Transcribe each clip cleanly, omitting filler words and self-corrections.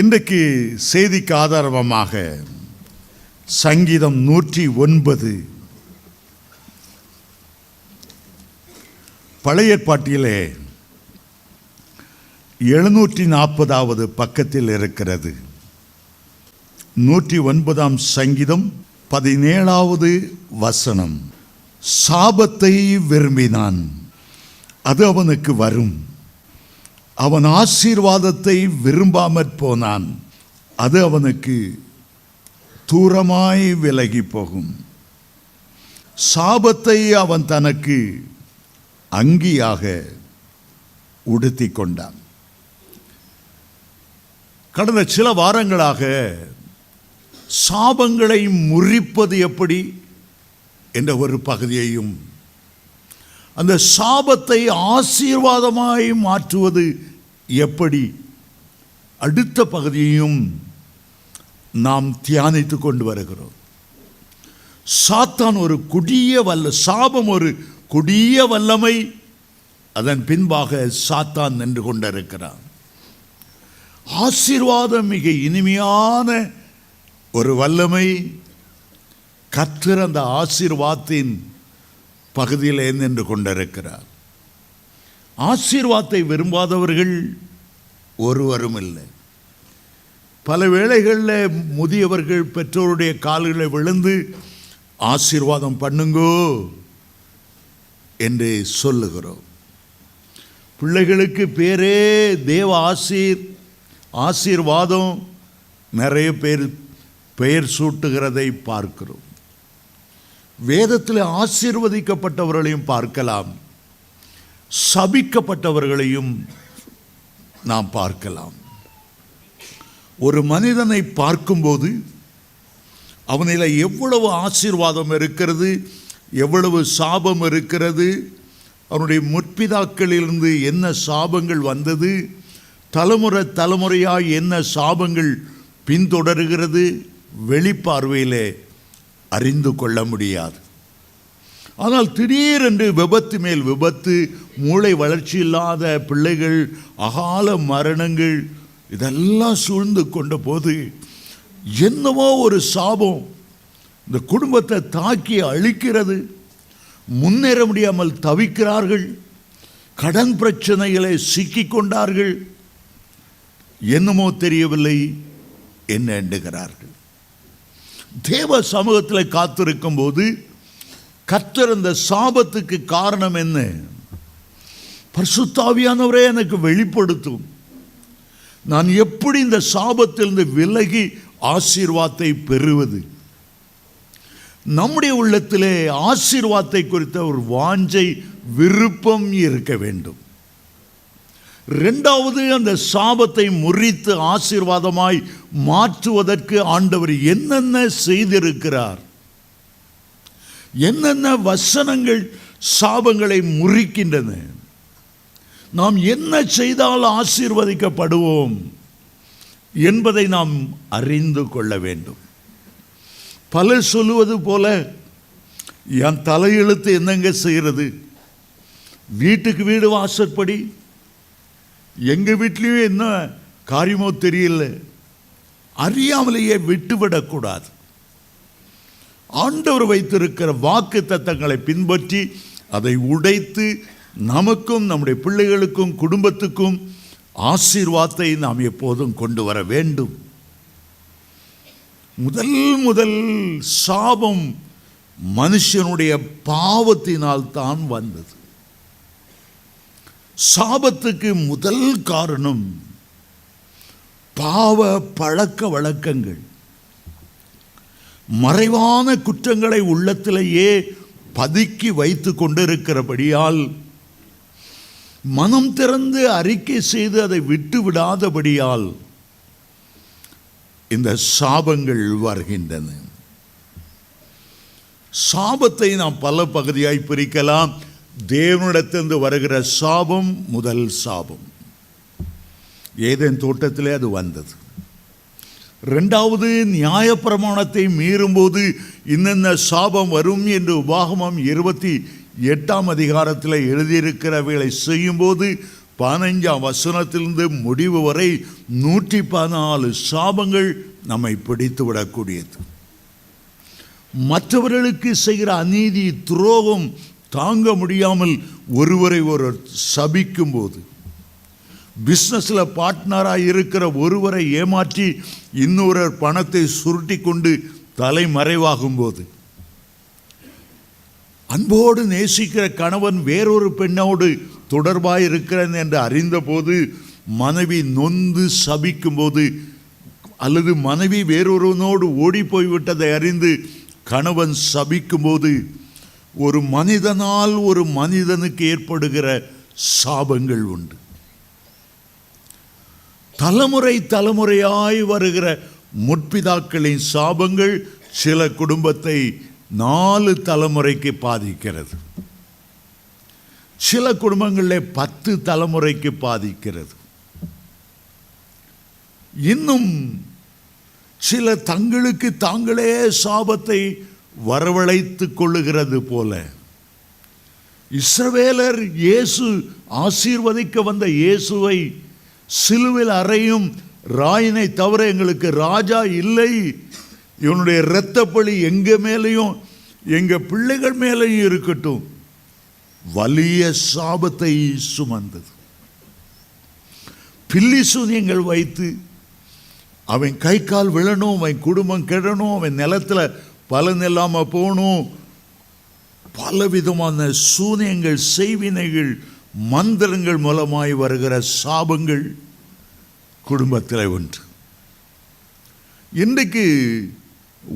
இன்றைக்கு செய்திக்கு ஆதாரமாக சங்கீதம் 109 பழைய ஏற்பாட்டிலே 740வது பக்கத்தில் இருக்கிறது. 109ஆம் சங்கீதம் 17வது வசனம். சாபத்தை விரும்பினான், அது அவனுக்கு வரும். அவன் ஆசீர்வாதத்தை விரும்பாமற் போனான், அது அவனுக்கு தூரமாய் விலகி போகும். சாபத்தை அவன் தனக்கு அங்கியாக உடுத்தி கொண்டான். கடந்த சில வாரங்களாக சாபங்களை முறிப்பது எப்படி என்ற ஒரு பகுதியையும், அந்த சாபத்தை ஆசீர்வாதமாய் மாற்றுவது எப்படி அடுத்த பகுதியையும் நாம் தியானித்து கொண்டு வருகிறோம். சாத்தான் ஒரு கொடிய சாபம் ஒரு கொடிய வல்லமை. அதன் பின்பாக சாத்தான் நின்று கொண்டிருக்கிறான். ஆசீர்வாதம் மிக இனிமையான ஒரு வல்லமை. கர்த்தர் அந்த ஆசீர்வாதத்தின் பகுதியிலே நின்று கொண்டிருக்கிறார். ஆசீர்வாதத்தை விரும்பாதவர்கள் ஒருவரும் இல்லை. பல வேளைகளில் முதியவர்கள் பெற்றோருடைய கால்களை விழுந்து ஆசீர்வாதம் பண்ணுங்கோ என்று சொல்லுகிறோம். பிள்ளைகளுக்கு பேரே தேவ ஆசீர்வாதம் நிறைய பேர் பெயர் சூட்டுகிறதை பார்க்கிறோம். வேதத்தில் ஆசீர்வதிக்கப்பட்டவர்களையும் பார்க்கலாம், சபிக்கப்பட்டவர்களையும் நாம் பார்க்கலாம். ஒரு மனிதனை பார்க்கும்போது அவனில் எவ்வளவு ஆசீர்வாதம் இருக்கிறது, எவ்வளவு சாபம் இருக்கிறது, அவனுடைய முற்பிதாக்களிலிருந்து என்ன சாபங்கள் வந்தது, தலைமுறையாய் என்ன சாபங்கள் பின்தொடர்கிறது, வெளிப்பார்வையிலே அறிந்து கொள்ள முடியாது. ஆனால் திடீரென்று விபத்து மேல் விபத்து, மூளை வளர்ச்சி இல்லாத பிள்ளைகள், அகால மரணங்கள் இதெல்லாம் சூழ்ந்து கொண்ட போது என்னவோ ஒரு சாபம் இந்த குடும்பத்தை தாக்கி அழிக்கிறது. முன்னேற முடியாமல் தவிக்கிறார்கள், கடன் பிரச்சனைகளை சிக்கிக் கொண்டார்கள், என்னமோ தெரியவில்லை என்ன எண்ணுகிறார்கள். தேவ சமூகத்தில் காத்திருக்கும் போது கர்த்தர் அந்த சாபத்துக்கு காரணம் என்ன, பரிசுத்த ஆவியானவரே எனக்கு வெளிப்படுத்தும், நான் எப்படி இந்த சாபத்திலிருந்து விலகி ஆசீர்வாதத்தை பெறுவது. நம்முடைய உள்ளத்திலே ஆசீர்வாதத்தை குறித்த ஒரு வாஞ்சை, விருப்பம் இருக்க வேண்டும். இரண்டாவது, அந்த சாபத்தை முறித்து ஆசீர்வாதமாய் மாற்றுவதற்கு ஆண்டவர் என்னென்ன செய்திருக்கிறார், என்னென்ன வசனங்கள் சாபங்களை முறிக்கின்றன, நாம் என்ன செய்தால் ஆசீர்வதிக்கப்படுவோம் என்பதை நாம் அறிந்து கொள்ள வேண்டும். பலர் சொல்லுவது போல, என் தலையெழுத்து என்னங்க செய்கிறது, வீட்டுக்கு வீடு வாசற்படி, எங்கள் வீட்லேயும் என்ன காரியமோ தெரியல, அறியாமலேயே விட்டுவிடக்கூடாது. ஆண்டவர் வைத்திருக்கிற வாக்கு தத்தங்களை பின்பற்றி அதை உடைத்து நமக்கும் நம்முடைய பிள்ளைகளுக்கும் குடும்பத்துக்கும் ஆசீர்வாதத்தை நாம் எப்போதும் கொண்டு வர வேண்டும். முதல் சாபம் மனுஷனுடைய பாவத்தினால் தான் வந்தது. சாபத்துக்கு முதல் காரணம் பாவ பழக்க வழக்கங்கள், மறைவான குற்றங்களை உள்ளத்திலேயே பதுக்கி வைத்து கொண்டிருக்கிறபடியால், மனம் திறந்து அறிக்கை செய்து அதை விட்டு விடாதபடியால் இந்த சாபங்கள் வருகின்றன. சாபத்தை நாம் பல பகுதியாய் பிரிக்கலாம். தேவனிடத்திலிருந்து வருகிற சாபம் முதல் சாபம், ஏதேன் தோட்டத்திலே அது வந்தது. இரண்டாவது, நியாயப்பிரமாணத்தை மீறும்போது இன்னென்ன சாபம் வரும் என்று உபாகமம் 28ஆம் அதிகாரத்தில் எழுதியிருக்கிறவைகளை செய்யும்போது 15ஆம் வசனத்திலிருந்து முடிவு வரை 114 சாபங்கள் நம்மை பிடித்து விடக்கூடியது. மற்றவர்களுக்கு செய்கிற அநீதி, துரோகம் தாங்க முடியாமல் ஒருவரை ஒருவர் சபிக்கும் போது, பிஸ்னஸில் பார்ட்னராக இருக்கிற ஒருவரை ஏமாற்றி இன்னொருவர் பணத்தை சுருட்டி கொண்டு தலைமறைவாகும் போது, அன்போடு நேசிக்கிற கணவன் வேறொரு பெண்ணோடு தொடர்பாக இருக்கிறேன் என்று அறிந்தபோது மனைவி நொந்து சபிக்கும் போது, அல்லது மனைவி வேறொருவனோடு ஓடி போய்விட்டதை அறிந்து கணவன் சபிக்கும் போது, ஒரு மனிதனால் ஒரு மனிதனுக்கு ஏற்படுகிற சாபங்கள் உண்டு. தலைமுறை தலைமுறையாய் வருகிற முற்பிதாக்களின் சாபங்கள் சில குடும்பத்தை 4 தலைமுறைக்கு பாதிக்கிறது. சில குடும்பங்களில் 10 தலைமுறைக்கு பாதிக்கிறது. இன்னும் சில தங்களுக்கு தாங்களே சாபத்தை வரவழைத்து கொள்ளுகிறது போல, இஸ்ரவேலர் இயேசு ஆசீர்வதிக்க வந்த இயேசுவை சிலுவையில் அறையும் ராயினை தவிர எங்களுக்கு ராஜா இல்லை, இவனுடைய இரத்தப்பழி எங்க மேலேயும் எங்க பிள்ளைகள் மேலேயும் இருக்கட்டும், வலிய சாபத்தை சுமந்தது. பில்லி சூனியங்கள் வைத்து அவன் கை கால் விழணும், அவன் குடும்பம் கெடணும், அவன் நிலத்தில் பலன் இல்லாமல் போகணும், பலவிதமான சூனியங்கள், செய்வினைகள், மந்திரங்கள் மூலமாய் வருகிற சாபங்கள் குடும்பத்தில் ஒன்று. இன்றைக்கு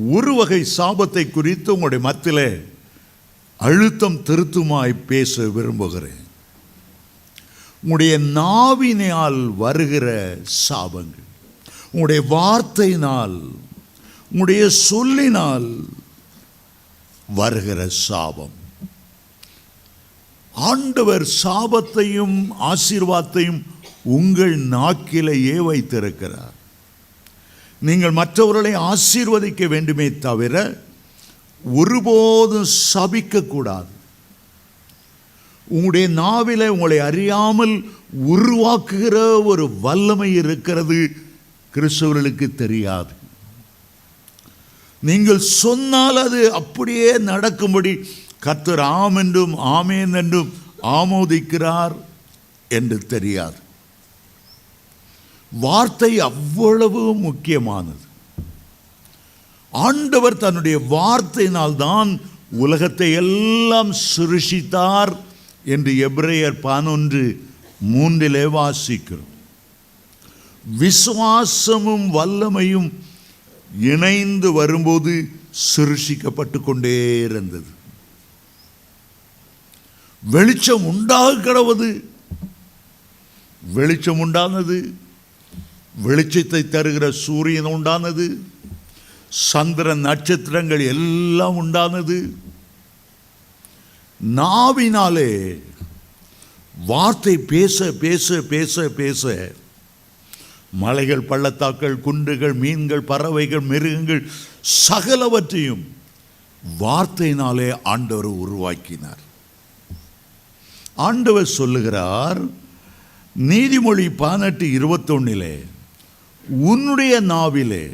ஒரு வகை சாபத்தை குறித்து உங்களுடைய மத்தியில் அழுத்தம் திருத்தமாய் பேச விரும்புகிறேன். உங்களுடைய நாவினால் வருகிற சாபங்கள், உங்களுடைய வார்த்தையினால், உங்களுடைய சொல்லினால் வருகிற சாபம். ஆண்டவர் சாபத்தையும் ஆசீர்வாதத்தையும் உங்கள் நாக்கிலேயே வைத்திருக்கிறார். நீங்கள் மற்றவர்களை ஆசீர்வதிக்க வேண்டுமே தவிர ஒருபோதும் சபிக்க கூடாது. உங்களுடைய நாவில உங்களை அறியாமல் உருவாக்குகிற ஒரு வல்லமை இருக்கிறது, கிறிஸ்தவர்களுக்கு தெரியாது. நீங்கள் சொன்னால் அது அப்படியே நடக்கும்படி கர்த்தர் ஆம் என்றும் ஆமேன் என்றும் ஆமோதிக்கிறார் என்று தெரியாது. வார்த்தை அவ்வளவு முக்கியமானது. ஆண்டவர் தன்னுடைய வார்த்தையினால் தான் உலகத்தை எல்லாம் சிருஷித்தார் என்று எபிரேயர் 11:3 வாசிக்கிறோம். விசுவாசமும் வல்லமையும் இணைந்து வரும்போது சிருஷிக்கப்பட்டு கொண்டே இருந்தது. வெளிச்சம் உண்டாக கடவுது, வெளிச்சம் உண்டானது. வெளிச்சத்தை தருகிற சூரியன் உண்டானது, சந்திரன், நட்சத்திரங்கள் எல்லாம் உண்டானது. நாவினாலே வார்த்தை பேச பேச பேச பேச மலைகள், பள்ளத்தாக்கள், குன்றுகள், மீன்கள், பறவைகள், மிருகங்கள் சகலவற்றையும் வார்த்தையினாலே ஆண்டவர் உருவாக்கினார். ஆண்டவர் சொல்லுகிறார் நீதிமொழி 18:21, உன்னுடைய நாவிலே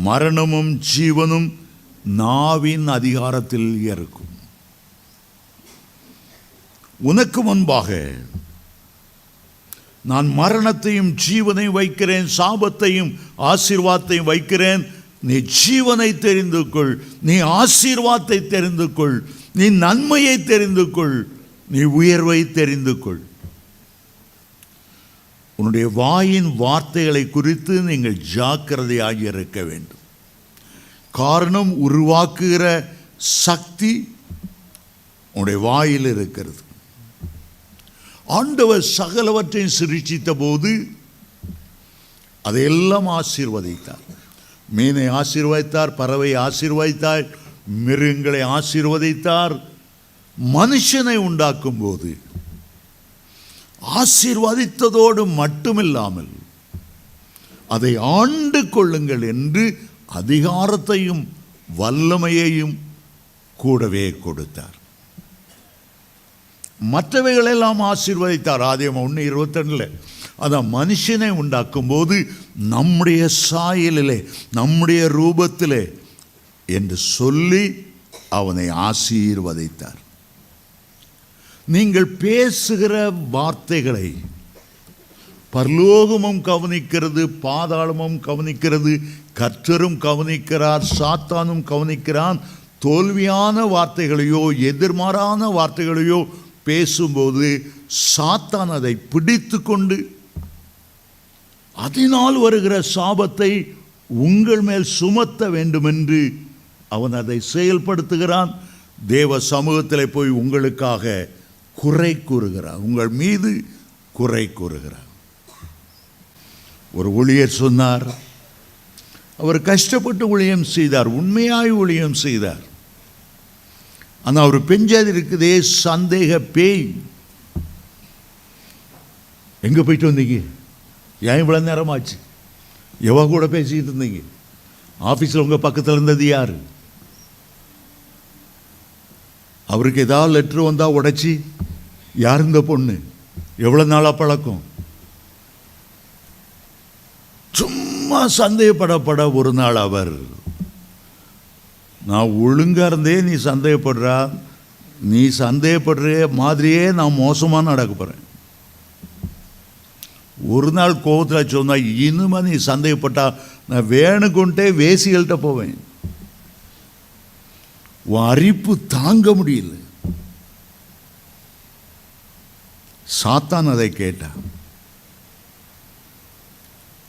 மரணமும் ஜீவனும் நாவின் அதிகாரத்தில் இருக்கும். உனக்கு முன்பாக நான் மரணத்தையும் ஜீவனையும் வைக்கிறேன், சாபத்தையும் ஆசீர்வாதத்தையும் வைக்கிறேன். நீ ஜீவனை தெரிந்து கொள், நீ ஆசீர்வாதத்தை தெரிந்து கொள், நீ நன்மையை தெரிந்து கொள், நீ உயர்வை தெரிந்து கொள். உன்னுடைய வாயின் வார்த்தைகளை குறித்து நீங்கள் ஜாக்கிரதையாக இருக்க வேண்டும். காரணம், உருவாக்குகிற சக்தி உன்னுடைய வாயில் இருக்கிறது. ஆண்டவர் சகலவற்றையும் சிருஷ்டித்த போது அதையெல்லாம் ஆசீர்வதித்தார். மீனை ஆசீர்வதித்தார், பறவை ஆசீர்வதித்தார், மிருகங்களை ஆசீர்வதித்தார். மனுஷனை உண்டாக்கும் போது ஆசீர்வதித்ததோடு மட்டுமில்லாமல் அதை ஆண்டு கொள்ளுங்கள் என்று அதிகாரத்தையும் வல்லமையையும் கூடவே கொடுத்தார். மற்றவைகளெல்லாம் ஆசீர்வதித்தார். ஆதியாகமம் 1:22 அதான் மனுஷனை உண்டாக்கும் போது நம்முடைய சாயலிலே நம்முடைய ரூபத்திலே என்று சொல்லி அவனை ஆசீர்வதித்தார். நீங்கள் பேசுகிற வார்த்தைகளை பரலோகமும் கவனிக்கிறது, பாதாளமும் கவனிக்கிறது, கர்த்தரும் கவனிக்கிறார், சாத்தானும் கவனிக்கிறான். தோல்வியான வார்த்தைகளையோ எதிர்மாறான வார்த்தைகளையோ பேசும்போது சாத்தான் அதை பிடித்து கொண்டு அதனால் வருகிற சாபத்தை உங்கள் மேல் சுமத்த வேண்டுமென்று அவன் அதை செயல்படுத்துகிறான். தேவ சமூகத்தில் போய் உங்களுக்காக குறை கூறுகிறான், உங்கள் மீது குறை கூறுகிறான். ஒரு ஊழியர் சொன்னார், அவர் கஷ்டப்பட்டு ஊழியம் செய்தார், உண்மையாய் ஊழியம் செய்தார். ஆனால் அவர் பெஞ்சது இருக்குதே சந்தேக பேய். எங்கே போயிட்டு வந்தீங்க? ஏன் இவ்வளோ நேரமாச்சு? எவ கூட பேசிக்கிட்டு இருந்தீங்க? ஆஃபீஸில் உங்கள் பக்கத்தில் இருந்தது யார்? அவருக்கு ஏதாவது லெட்ரு வந்தால் உடைச்சி, யார் இந்த பொண்ணு, எவ்வளோ நாளாக பழக்கம்? சும்மா சந்தேகப்படப்பட ஒரு நாள் அவர், நான் ஒழுங்காக இருந்தே நீ சந்தேகப்படுறா, நீ சந்தேகப்படுற மாதிரியே நான் மோசமாக நடக்க போகிறேன். ஒரு நாள் கோபத்தில் சொன்னால், இனிமே நீ சந்தேகப்பட்டா நான் வேணுக்கொண்டே வேசிகள்கிட்ட போவேன். உன் அரிப்பு தாங்க முடியல. சாத்தான் அதை கேட்டான்.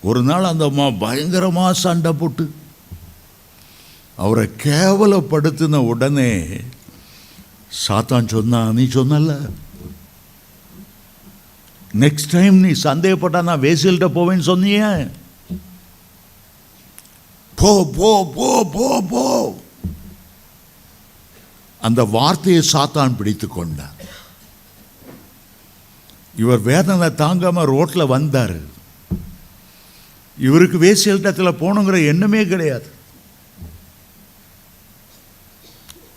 ஒரு நாள் அந்த அம்மா பயங்கரமாக சண்டை போட்டு அவரை கேவலப்படுத்தின உடனே சாத்தான் சொன்னான், நீ சொன்னல நெக்ஸ்ட் டைம் நீ சந்தேகப்பட்டா நான் வேசிகள்கிட்ட போவேன்னு சொன்னிய, போ போ போ போ போ. அந்த வார்த்தையை சாத்தான் பிடித்து கொண்டார். இவர் வேதனை தாங்காம ரோட்ல வந்தார். இவருக்கு வேசியல்டத்தில் போகணுங்கிற எண்ணமே கிடையாது.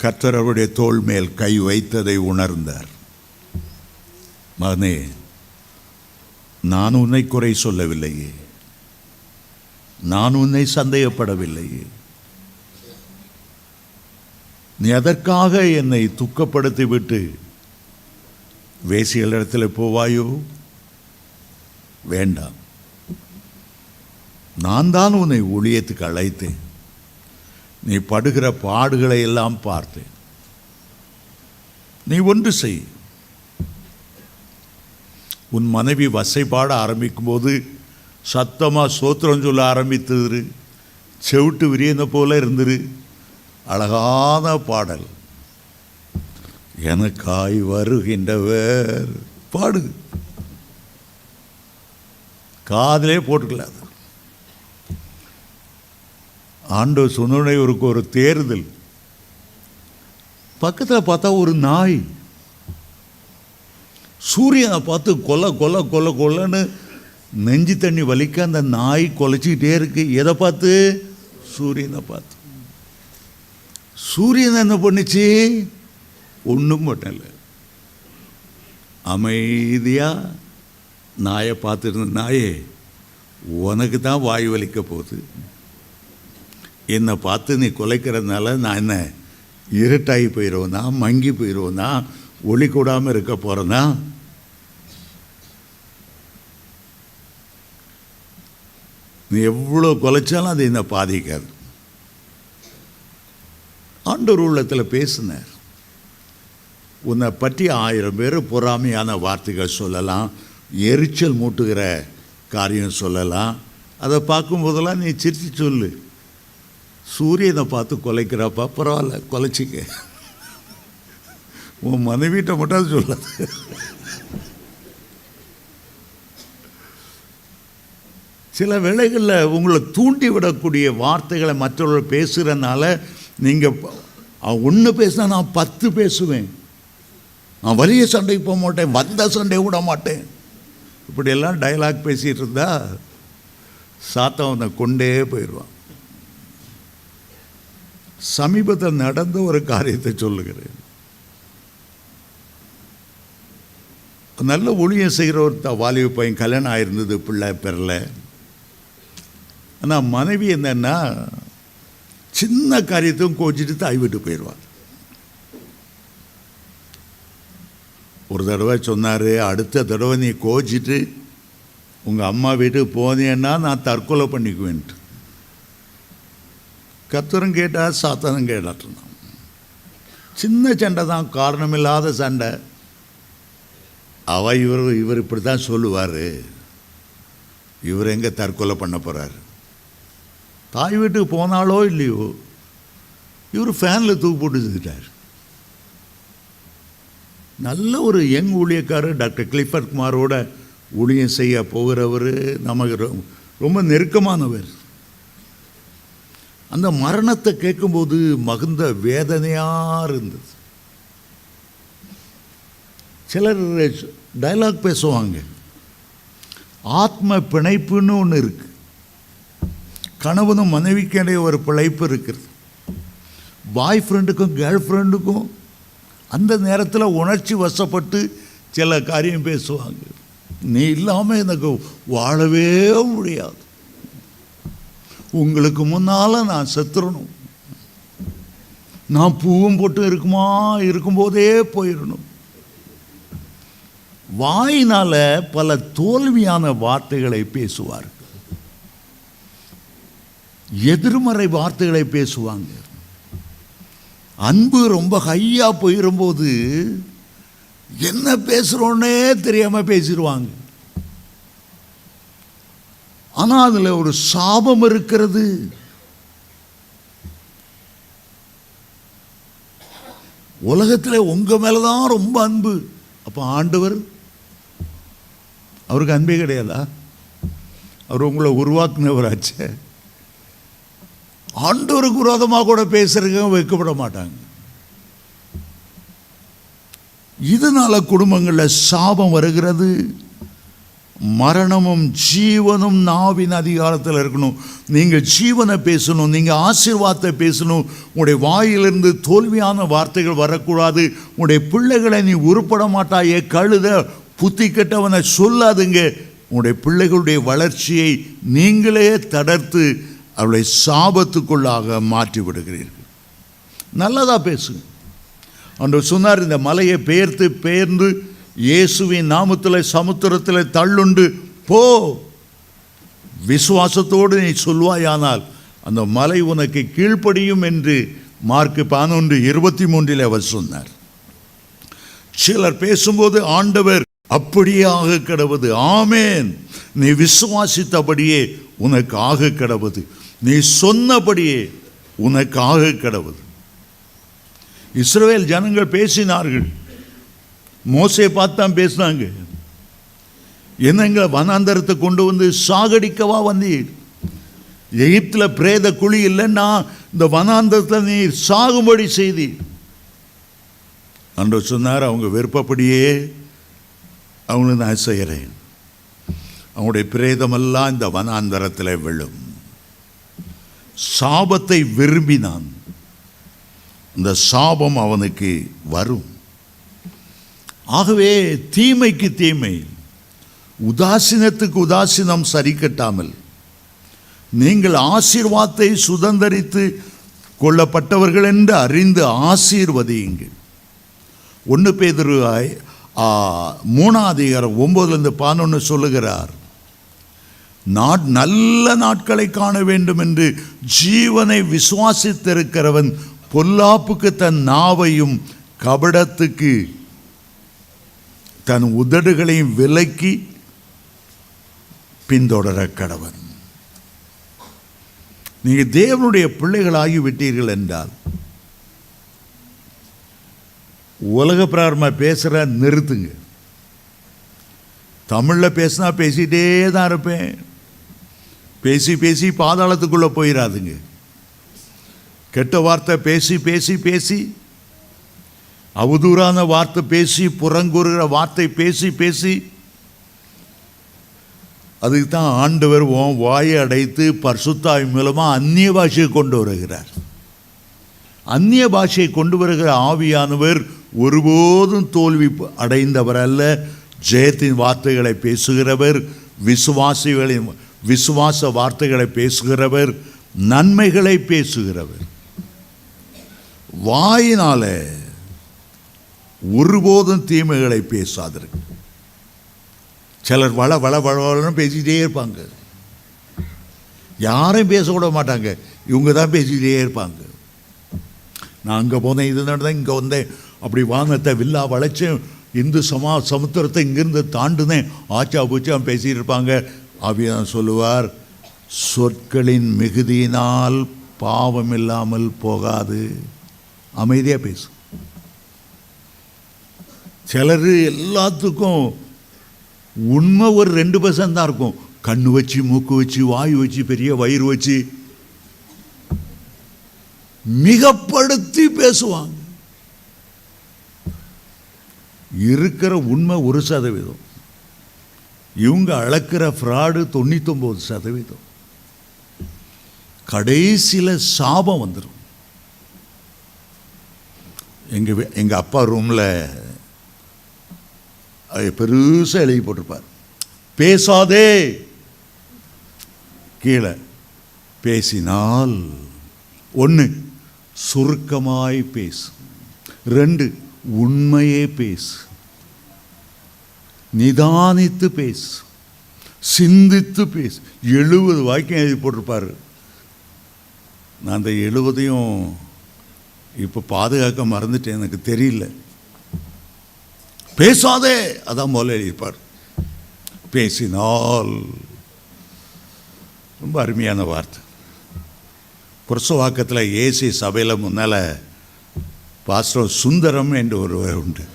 கர்த்தர் அவருடைய தோள் மேல் கை வைத்ததை உணர்ந்தார். மகனே, நான் உன்னை குறை சொல்லவில்லையே, நான் உன்னை சந்தேகப்படவில்லையே, நீ அதற்காக என்னை துக்கப்படுத்தி விட்டு வேசிகளிடத்தில் போவாயோ? வேண்டாம். நான் தான் உன்னை ஊழியத்துக்கு அழைத்தேன். நீ படுகிற பாடுகளை எல்லாம் பார்த்தேன். நீ ஒன்று செய். உன் மனைவி வசைப்பாட ஆரம்பிக்கும் போது சத்தமாக சோத்திரம் சொல்ல ஆரம்பித்தது, செவிட்டு விரியன போல இருந்துரு. அழகான பாடல், எனக்காய் வருகின்றவர் பாடு. காதிலே போட்டுக்கலாது. ஆண்டவர் சொன்ன ஒரு தேர்தல். பக்கத்தில் பார்த்தா ஒரு நாய் சூரியனை பார்த்து கொல்ல கொல்ல கொல்ல கொல்லன்னு நெஞ்சு தண்ணி வலிக்க அந்த நாய் கொலைச்சிக்கிட்டே இருக்கு. எதை பார்த்து? சூரியனை பார்த்து. சூரியன் என்ன பண்ணுச்சு? ஒன்றும் பண்ணல. அமைதியாக நாயை பார்த்துருந்த, நாயே உனக்கு தான் வாய் வலிக்க போகுது, என்னை பார்த்து நீ குலைக்கிறதுனால நான் என்ன இருட்டாகி போயிடுவேனா, மங்கி போயிடுவேனா, ஒளி கூடாமல் இருக்க போகிறேன்னா? நீ எவ்வளோ குலைச்சாலும் அது என்னை பாதிக்காது. ஆண்டவர் உள்ளத்தில் பேசினார். உன்னை பற்றி 1000 பேர் பொறாமையான வார்த்தைகள் சொல்லலாம், எரிச்சல் மூட்டுகிற காரியம் சொல்லலாம். அதை பார்க்கும்போதெல்லாம் நீ சிரித்து சொல்லு, சூரியனை பார்த்து கொலைக்கிறப்பா, பரவாயில்ல கொலைச்சிக்க, உன் மனைவிட்ட மட்டும் சொல்லாது. சில வேளைகளில் உங்களை தூண்டி விடக்கூடிய வார்த்தைகளை மற்றவர்கள் பேசுகிறனால நீங்கள் ஒன்று பேசினா நான் 10 பேசுவேன், நான் வலிய சண்டைக்கு போக மாட்டேன், வந்த சண்டை விட மாட்டேன், இப்படியெல்லாம் டைலாக் பேசிகிட்டு இருந்தா சாத்தவனை கொண்டே போயிடுவான். சமீபத்தில் நடந்த ஒரு காரியத்தை சொல்லுகிறேன். நல்ல ஊழியம் செய்கிற ஒரு வாலிப பையன், கல்யாணம் ஆயிருந்தது, பிள்ளை பெறல. ஆனால் மனைவி என்னன்னா சின்ன காரியத்தையும் கோச்சிட்டு தாய் விட்டு போயிடுவார். ஒரு தடவை சொன்னார், அடுத்த தடவை நீ கோச்சிட்டு உங்கள் அம்மா வீட்டுக்கு போனேன்னா நான் தற்கொலை பண்ணிக்குவேன்ட்டு. கர்த்தரும் கேட்டா, சாத்தானும் கேட்டான். சின்ன சண்டை தான், காரணமில்லாத சண்டை. இவர் இப்படி தான் சொல்லுவார், இவர் எங்கே தற்கொலை பண்ண போகிறார். தாய் வீட்டுக்கு போனாலோ இல்லையோ இவர் ஃபேனில் தூக்கு போட்டு செஞ்சுட்டார். நல்ல ஒரு யங் ஊழியக்காரர், டாக்டர் கிளிஃபர்ட் குமாரோட ஊழியம் செய்ய போகிறவர், நமக்கு ரொம்ப நெருக்கமானவர். அந்த மரணத்தை கேட்கும்போது மகுந்த வேதனையாக இருந்தது. சிலர் டைலாக் பேசுவாங்க, ஆத்ம பிணைப்புன்னு ஒன்று இருக்கு. கணவனும் மனைவிக்கிடையே ஒரு பிழைப்பு இருக்கிறது. பாய் ஃப்ரெண்டுக்கும் கேர்ள் ஃப்ரெண்டுக்கும் அந்த நேரத்தில் உணர்ச்சி வசப்பட்டு சில காரியம் பேசுவாங்க. நீ இல்லாமல் எனக்கு வாழவே முடியாது, உங்களுக்கு முன்னால் நான் செத்துறணும், நான் பூவும் போட்டு இருக்கும்போதே போயிடணும். வாயினால் பல தோல்வியான வார்த்தைகளை பேசுவார்கள், எதிர்மறை வார்த்தைகளை பேசுவாங்க. அன்பு ரொம்ப ஹையாக போயிடும்போது என்ன பேசுகிறோன்னே தெரியாமல் பேசிடுவாங்க. ஆனால் அதில் ஒரு சாபம் இருக்கிறது. உலகத்தில் உங்கள் மேலே தான் ரொம்ப அன்பு. அப்போ ஆண்டவர், அவருக்கு அன்பே கிடையாதா? அவர் உங்களை உருவாக்குனவராச்சே. ஆண்டவருக்கு விரோதமாக கூட பேசுறதுக்கு வைக்கப்பட மாட்டாங்க. இதனால குடும்பங்களில் சாபம் வருகிறது. மரணமும் ஜீவனும் நாவின் அதிகாரத்தில் இருக்கணும். நீங்கள் ஜீவனை பேசணும், நீங்கள் ஆசீர்வாதத்தை பேசணும். உங்களுடைய வாயிலிருந்து தோல்வியான வார்த்தைகள் வரக்கூடாது. உங்களுடைய பிள்ளைகளை நீ உருப்பட மாட்டாயே, கழுத, புத்தி கெட்டவனை சொல்லாதுங்க. உங்களுடைய பிள்ளைகளுடைய வளர்ச்சியை நீங்களே தடுத்து அவளை சாபத்துக்குள்ளாக மாற்றி விடுகிறீர்கள். நல்லதா பேசுங்க. அன்று சொன்னார், இந்த மலையை பெயர்ந்து இயேசுவின் நாமத்தில் சமுத்திரத்தில் தள்ளுண்டு போ. விசுவாசத்தோடு நீ சொல்வாயானால் அந்த மலை உனக்கு கீழ்ப்படியும் என்று மார்க் 11:23 அவர் சொன்னார். சிலர் பேசும்போது ஆண்டவர் அப்படியே ஆக கடவுது, ஆமேன், நீ விசுவாசித்தபடியே உனக்கு ஆக கடவுது, நீ சொன்னபடியே உனக்கு ஆக கடவுது. இஸ்ரவேல் ஜனங்கள் பேசினார்கள், மோசே பார்த்தான் பேசினாங்க. என்னங்க வனாந்தரத்தை கொண்டு வந்து சாகடிக்கவா வந்தீர்? எகிப்தில் பிரேத குழி இல்லைன்னா இந்த வனாந்தரத்தில் நீ சாகும்படி செய்தீர் என்று சொன்னார். அவங்க விருப்பப்படியே அவங்களை நான் செய்கிறேன். அவங்களுடைய பிரேதமெல்லாம் இந்த வனாந்தரத்தில் விழும். சாபத்தை விரும்பினான், இந்த சாபம் அவனுக்கு வரும். ஆகவே தீமைக்கு தீமை, உதாசீனத்துக்கு உதாசீனம் சரி கட்டாமல் நீங்கள் ஆசீர்வாதத்தை சுதந்தரித்து கொள்ளப்பட்டவர்கள் என்று அறிந்து ஆசீர்வதியுங்கள். 1 பேதுரு 3:9-11 சொல்லுகிறார், நல்ல நாட்களை காண வேண்டும் என்று ஜீவனை விசுவாசித்திருக்கிறவன் பொல்லாப்புக்கு தன் நாவையும் கபடத்துக்கு தன் உதடுகளையும் விலக்கி பின்தொடர கடவன். நீங்கள் தேவனுடைய பிள்ளைகளாகி விட்டீர்கள் என்றால் உலக பிரகாரமாக பேசுகிற நிறுத்துங்க. தமிழில் பேசினா பேசிகிட்டே தான் இருப்பேன். பேசி பேசி பாதாளத்துக்குள்ளே போயிடாதுங்க. கெட்ட வார்த்தை பேசி பேசி பேசி, அவதூறான வார்த்தை பேசி, புறங்கூறுகிற வார்த்தை பேசி பேசி, அதுக்கு தான் ஆண்டவர் வாயை அடைத்து பரிசுத்தாவி மூலமாக அந்நிய பாஷையை கொண்டு வருகிறார். அந்நிய பாஷையை கொண்டு வருகிற ஆவியானவர் ஒருபோதும் தோல்வி அடைந்தவர் அல்ல, ஜெயத்தின் வார்த்தைகளை பேசுகிறவர், விசுவாச வார்த்தைகளை பேசுகிறவர், நன்மைகளை பேசுகிறவர். வாயினால ஒருபோதும் தீமைகளை பேசாதீர்கள். சிலர் வள வள வளன்னு பேசிக்கிட்டே இருப்பாங்க. யாரையும் பேச விட மாட்டாங்க, இவங்க தான் பேசிக்கிட்டே இருப்பாங்க. நான் அங்கே போனேன், இது நடந்தேன், இங்கே வந்தேன், அப்படி வாங்கத்தை வில்லா வளைச்சேன், இந்து சமுத்திரத்தை இங்கிருந்து தாண்டுனேன், ஆச்சா பூச்சா பேசிகிட்டு இருப்பாங்க. ஆவியானவர் சொல்லுவார், சொற்களின் மிகுதியினால் பாவம் இல்லாமல் போகாது. அமைதியாக பேசு. சிலர் எல்லாத்துக்கும் உண்மை ஒரு 2% தான் இருக்கும். கண்ணு வச்சு, மூக்கு வச்சு, வாயு வச்சு, பெரிய வயிறு வச்சு மிகப்படுத்தி பேசுவாங்க. இருக்கிற உண்மை 1%. இவங்க அளக்கிற ஃப்ராடு 99%. கடைசியில் சாபம் வந்துடும். எங்கள் அப்பா ரூமில் பெருசாக எழுதி போட்டிருப்பார், பேசாதே. கீழே பேசினால் 1 சுருக்கமாய் பேசு, 2 உண்மையே பேசு, நிதானித்து பேசு, சிந்தித்து பேசு. 70 வாக்கியம் எழுதி போட்டிருப்பார். நான் அந்த 70ஐயும் இப்போ பாதுகாக்க மறந்துட்டேன், எனக்கு தெரியல. பேசாதே, அதான் முதல்ல எழுதியிருப்பார். பேசினால், ரொம்ப அருமையான வார்த்தை. புரசவாக்கத்தில் ஏசி சபையில் முன்னால் பாஸ்டர் சுந்தரம் என்று ஒருவர் உண்டு.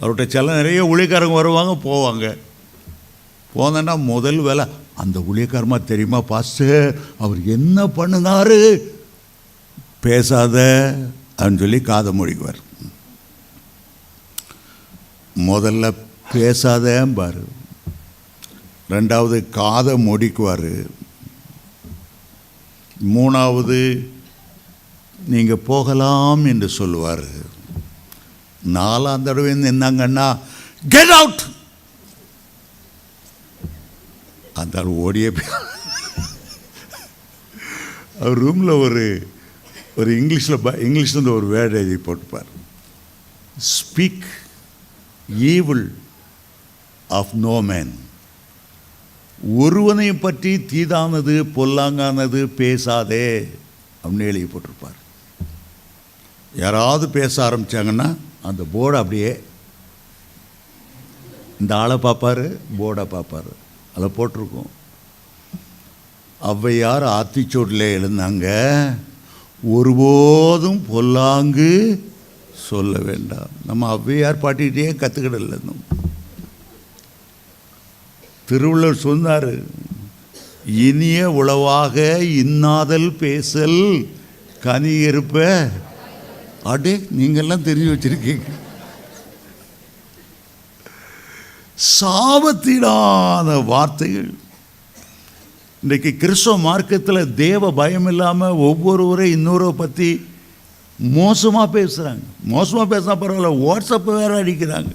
அவர்கிட்ட சில நிறைய ஊழியக்காரங்க வருவாங்க போவாங்க. போனேன்னா முதல் வேலை, அந்த ஊழியக்காரமா தெரியுமா பாஸ்டர், அவர் என்ன பண்ணினாரு, பேசாத அப்படின்னு சொல்லி காதை மொழிக்குவார். முதல்ல பேசாதேம்பார், 2வது காதை முடிக்குவார், 3வது நீங்கள் போகலாம் என்று சொல்லுவார், 4ஆம் தடவை என்னங்கன்னா கெட் அவுட். அந்த ஓடிய அவர் ரூமில் ஒரு இங்கிலீஷில் ஒரு வேர்டு எழுதி போட்டுப்பார், speak evil of no man. ஒருவனை பற்றி தீதானது பொல்லாங்கானது பேசாதே அப்படின்னு எழுதி போட்டிருப்பார். யாராவது பேச ஆரம்பித்தாங்கன்னா அந்த போர்டை அப்படியே இந்த ஆளை பார்ப்பார், போர்டை பார்ப்பார், அதில் போட்டிருக்கோம். ஔவையார் ஆத்திச்சூடில் எழுந்தாங்க, ஒருபோதும் பொல்லாங்கு சொல்ல வேண்டாம். நம்ம ஔவையார் பாட்டிகிட்டே கற்றுக்கிடல. திருவள்ளுவர் சொன்னார், இனிய உளவாக இன்னாதல் பேசல் கனி இருப்ப. அடே, நீங்கள்லாம் தெரிஞ்சு வச்சிருக்கீங்க. சாபத்திடாத வார்த்தைகள். இன்றைக்கு கிறிஸ்தவ மார்க்கத்தில் தேவ பயம் இல்லாமல் ஒவ்வொருவரை இன்னொரு பற்றி மோசமாக பேசுகிறாங்க. மோசமாக பேசினா பரவாயில்ல, வாட்ஸ்அப்பை வேறு அடிக்கிறாங்க.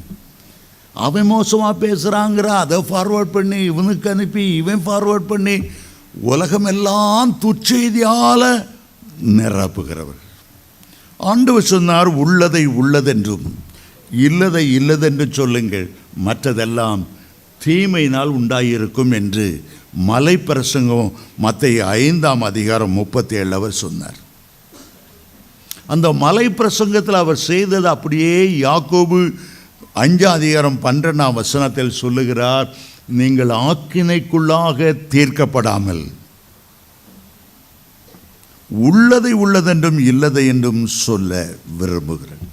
அவன் மோசமாக பேசுகிறாங்கிற அதை ஃபார்வேர்ட் பண்ணி இவனுக்கு அனுப்பி இவன் ஃபார்வேர்ட் பண்ணி உலகமெல்லாம் துச்செய்தியால் நிரப்புகிறவர். ஆண்டவர் சொன்னார், உள்ளதை உள்ளதென்றும் இல்லதை இல்லதென்று சொல்லுங்கள், மற்றதெல்லாம் தீமையினால் உண்டாயிருக்கும் என்று மலை பிரசங்கம் மத்தேயு 5ஆம் அதிகாரம் 37 அவர் சொன்னார். அந்த மலை பிரசங்கத்தில் அவர் செய்தது அப்படியே யாக்கோபு 5ஆம் அதிகாரம் 12ஆம் வசனத்தில் சொல்லுகிறார், நீங்கள் ஆக்கினைக்குள்ளாக தீர்க்கப்படாமல் உள்ளதை உள்ளதென்றும் இல்லதை என்றும் சொல்ல விரும்புகிறேன்.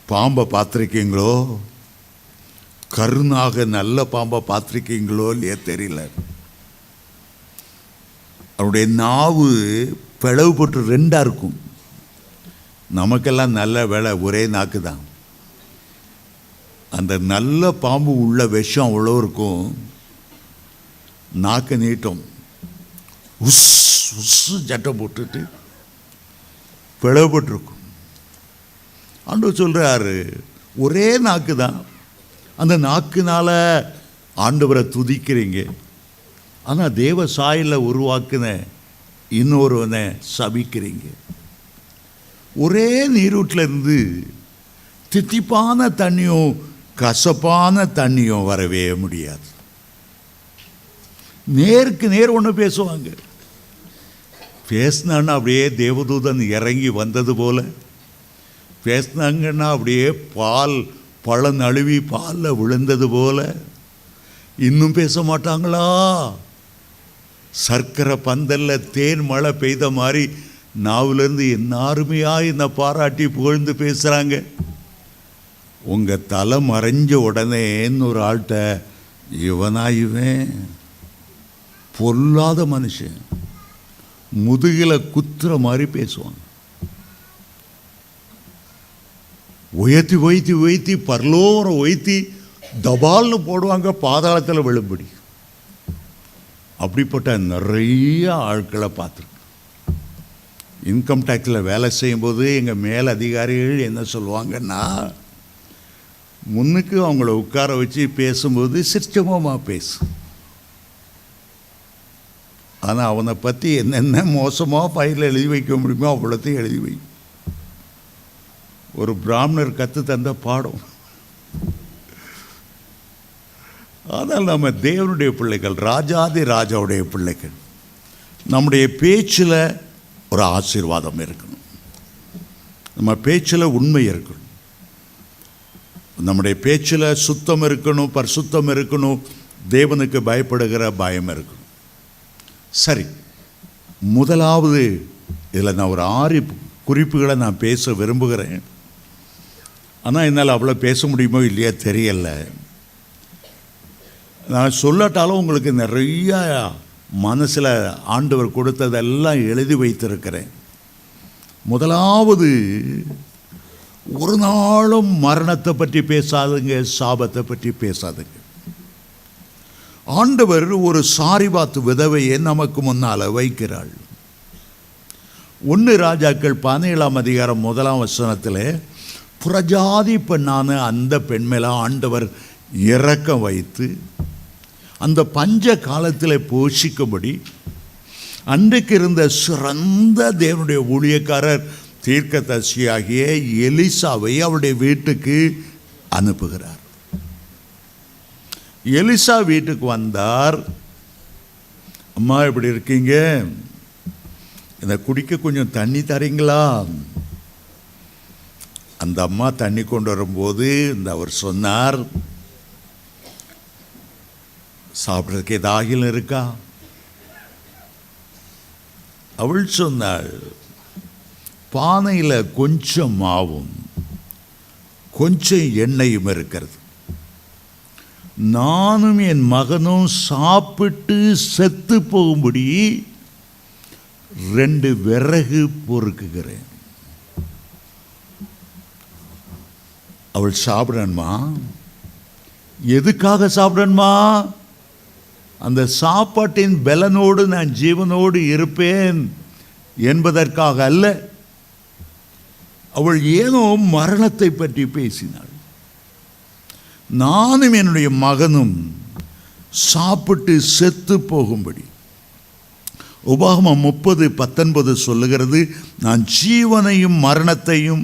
பாம்பை பார்த்துருக்கீங்களோ? கருணாக நல்ல பாம்பை பார்த்துருக்கீங்களோ இல்லையா தெரியல. அவருடைய நாவு பிளவுபட்டு 2ஆக இருக்கும். நமக்கெல்லாம் நல்ல வேலை, ஒரே நாக்கு தான். அந்த நல்ல பாம்பு உள்ள விஷம் அவ்வளோ இருக்கும். நாக்கு நீட்டம், உஸ் உஸ் சட்டை போட்டுட்டு பிளவுபட்டுருக்கும். ஆண்டவர் சொல்கிறாரு, ஒரே நாக்கு தான், அந்த நாக்குனால ஆண்டவரை துதிக்கிறீங்க. ஆனால் தேவ சாயலில் உருவாக்குன இன்னொருவனை சபிக்கிறீங்க. ஒரே நீரூட்டிலேருந்து தித்திப்பான தண்ணியும் கசப்பான தண்ணியும் வரவே முடியாது. நேருக்கு நேர் ஒன்று பேசுவாங்க. பேசினான்னா அப்படியே தேவதூதன் இறங்கி வந்தது போல, பேசினாங்கன்னா அப்படியே பால் பழம் நழுவி பாலில் விழுந்தது போல. இன்னும் பேச மாட்டாங்களா? சர்க்கரை பந்தலில் தேன் மழை பெய்த மாதிரி நாவிலேருந்து என்ன அருமையாக என்னை பாராட்டி புகழ்ந்து பேசுகிறாங்க. உங்கள் தலை மறைஞ்ச உடனே ஒரு ஆள்கிட்ட, இவன் பொல்லாத மனுஷன், முதுகில் குத்துற மாதிரி பேசுவாங்க. உயர்த்தி உயர்த்தி உயர்த்தி பரலோரம் உயர்த்தி தபால்னு போடுவாங்க, பாதாளத்தில் விழும்படி. அப்படிப்பட்ட நிறைய ஆட்களை பார்த்துருக்கேன். இன்கம் டேக்ஸில் வேலை செய்யும்போது எங்கள் மேல் அதிகாரிகள் என்ன சொல்லுவாங்கன்னா, முன்னுக்கு அவங்கள உட்கார வச்சு பேசும்போது சிரிச்சமாக பேசு, ஆனால் அவனை பற்றி என்னென்ன மோசமாக ஃபைலில் எழுதி வைக்க முடியுமோ அவ்வளோத்தையும் எழுதி வை. ஒரு பிராமணர் கற்று தந்த பாடம். ஆனால் நம்ம தேவனுடைய பிள்ளைகள், ராஜாதி ராஜாவுடைய பிள்ளைகள், நம்முடைய பேச்சில் ஒரு ஆசீர்வாதம் இருக்கணும், நம்ம பேச்சில் உண்மை இருக்கணும், நம்முடைய பேச்சில் சுத்தம் இருக்கணும், பரிசுத்தம் இருக்கணும், தேவனுக்கு பயப்படுகிற பயம் இருக்கணும். சரி, முதலாவது இதில் நான் ஒரு 6 குறிப்புகளை நான் பேச விரும்புகிறேன். ஆனால் என்னால் அவ்வளோ பேச முடியுமோ இல்லையா தெரியல. நான் சொல்லட்டாலும் உங்களுக்கு நிறைய மனசில் ஆண்டவர் கொடுத்ததெல்லாம் எழுதி வைத்திருக்கிறேன். முதலாவது, ஒரு நாளும் மரணத்தை பற்றி பேசாதுங்க, சாபத்தை பற்றி பேசாதுங்க. ஆண்டவர் ஒரு சாரிபாத்து விதவையை நமக்கு முன்னால் வைக்கிறாள். 1 ராஜாக்கள் 17ஆம் அதிகாரம் 1ஆம் வசனத்தில் புறஜாதி பெண்ணான அந்த பெண் மேலே ஆண்டவர் இரக்கம் வைத்து அந்த பஞ்ச காலத்தில் போஷிக்கும்படி அன்றைக்கு இருந்த சிறந்த தேவனுடைய ஊழியக்காரர் தீர்க்கதரிசியாகிய எலிசாவை அவருடைய வீட்டுக்கு அனுப்புகிறார். எலிசா வீட்டுக்கு வந்தார். அம்மா எப்படி இருக்கீங்க, இந்த குடிக்க கொஞ்சம் தண்ணி தரீங்களா? அந்த அம்மா தண்ணி கொண்டு வரும்போது அவர் சொன்னார், சாப்பிட்றதுக்கு ஏதாகிலும் இருக்கா? அவள் சொன்னாள், பானையில் கொஞ்சம் மாவும் கொஞ்சம் எண்ணெயும் இருக்கிறது, நானும் என் மகனும் சாப்பிட்டு செத்து போகும்படி 2 விறகு பொறுக்குகிறேன். அவள் சாப்பிடணுமா? எதுக்காக சாப்பிடணுமா? அந்த சாப்பாட்டின் பலனோடு நான் ஜீவனோடு இருப்பேன் என்பதற்காக அல்ல. அவள் ஏனோ மரணத்தை பற்றி பேசினாள். நானும் என்னுடைய மகனும் சாப்பிட்டு செத்து போகும்படி. உபாகமம் 30:19 சொல்லுகிறது, நான் ஜீவனையும் மரணத்தையும்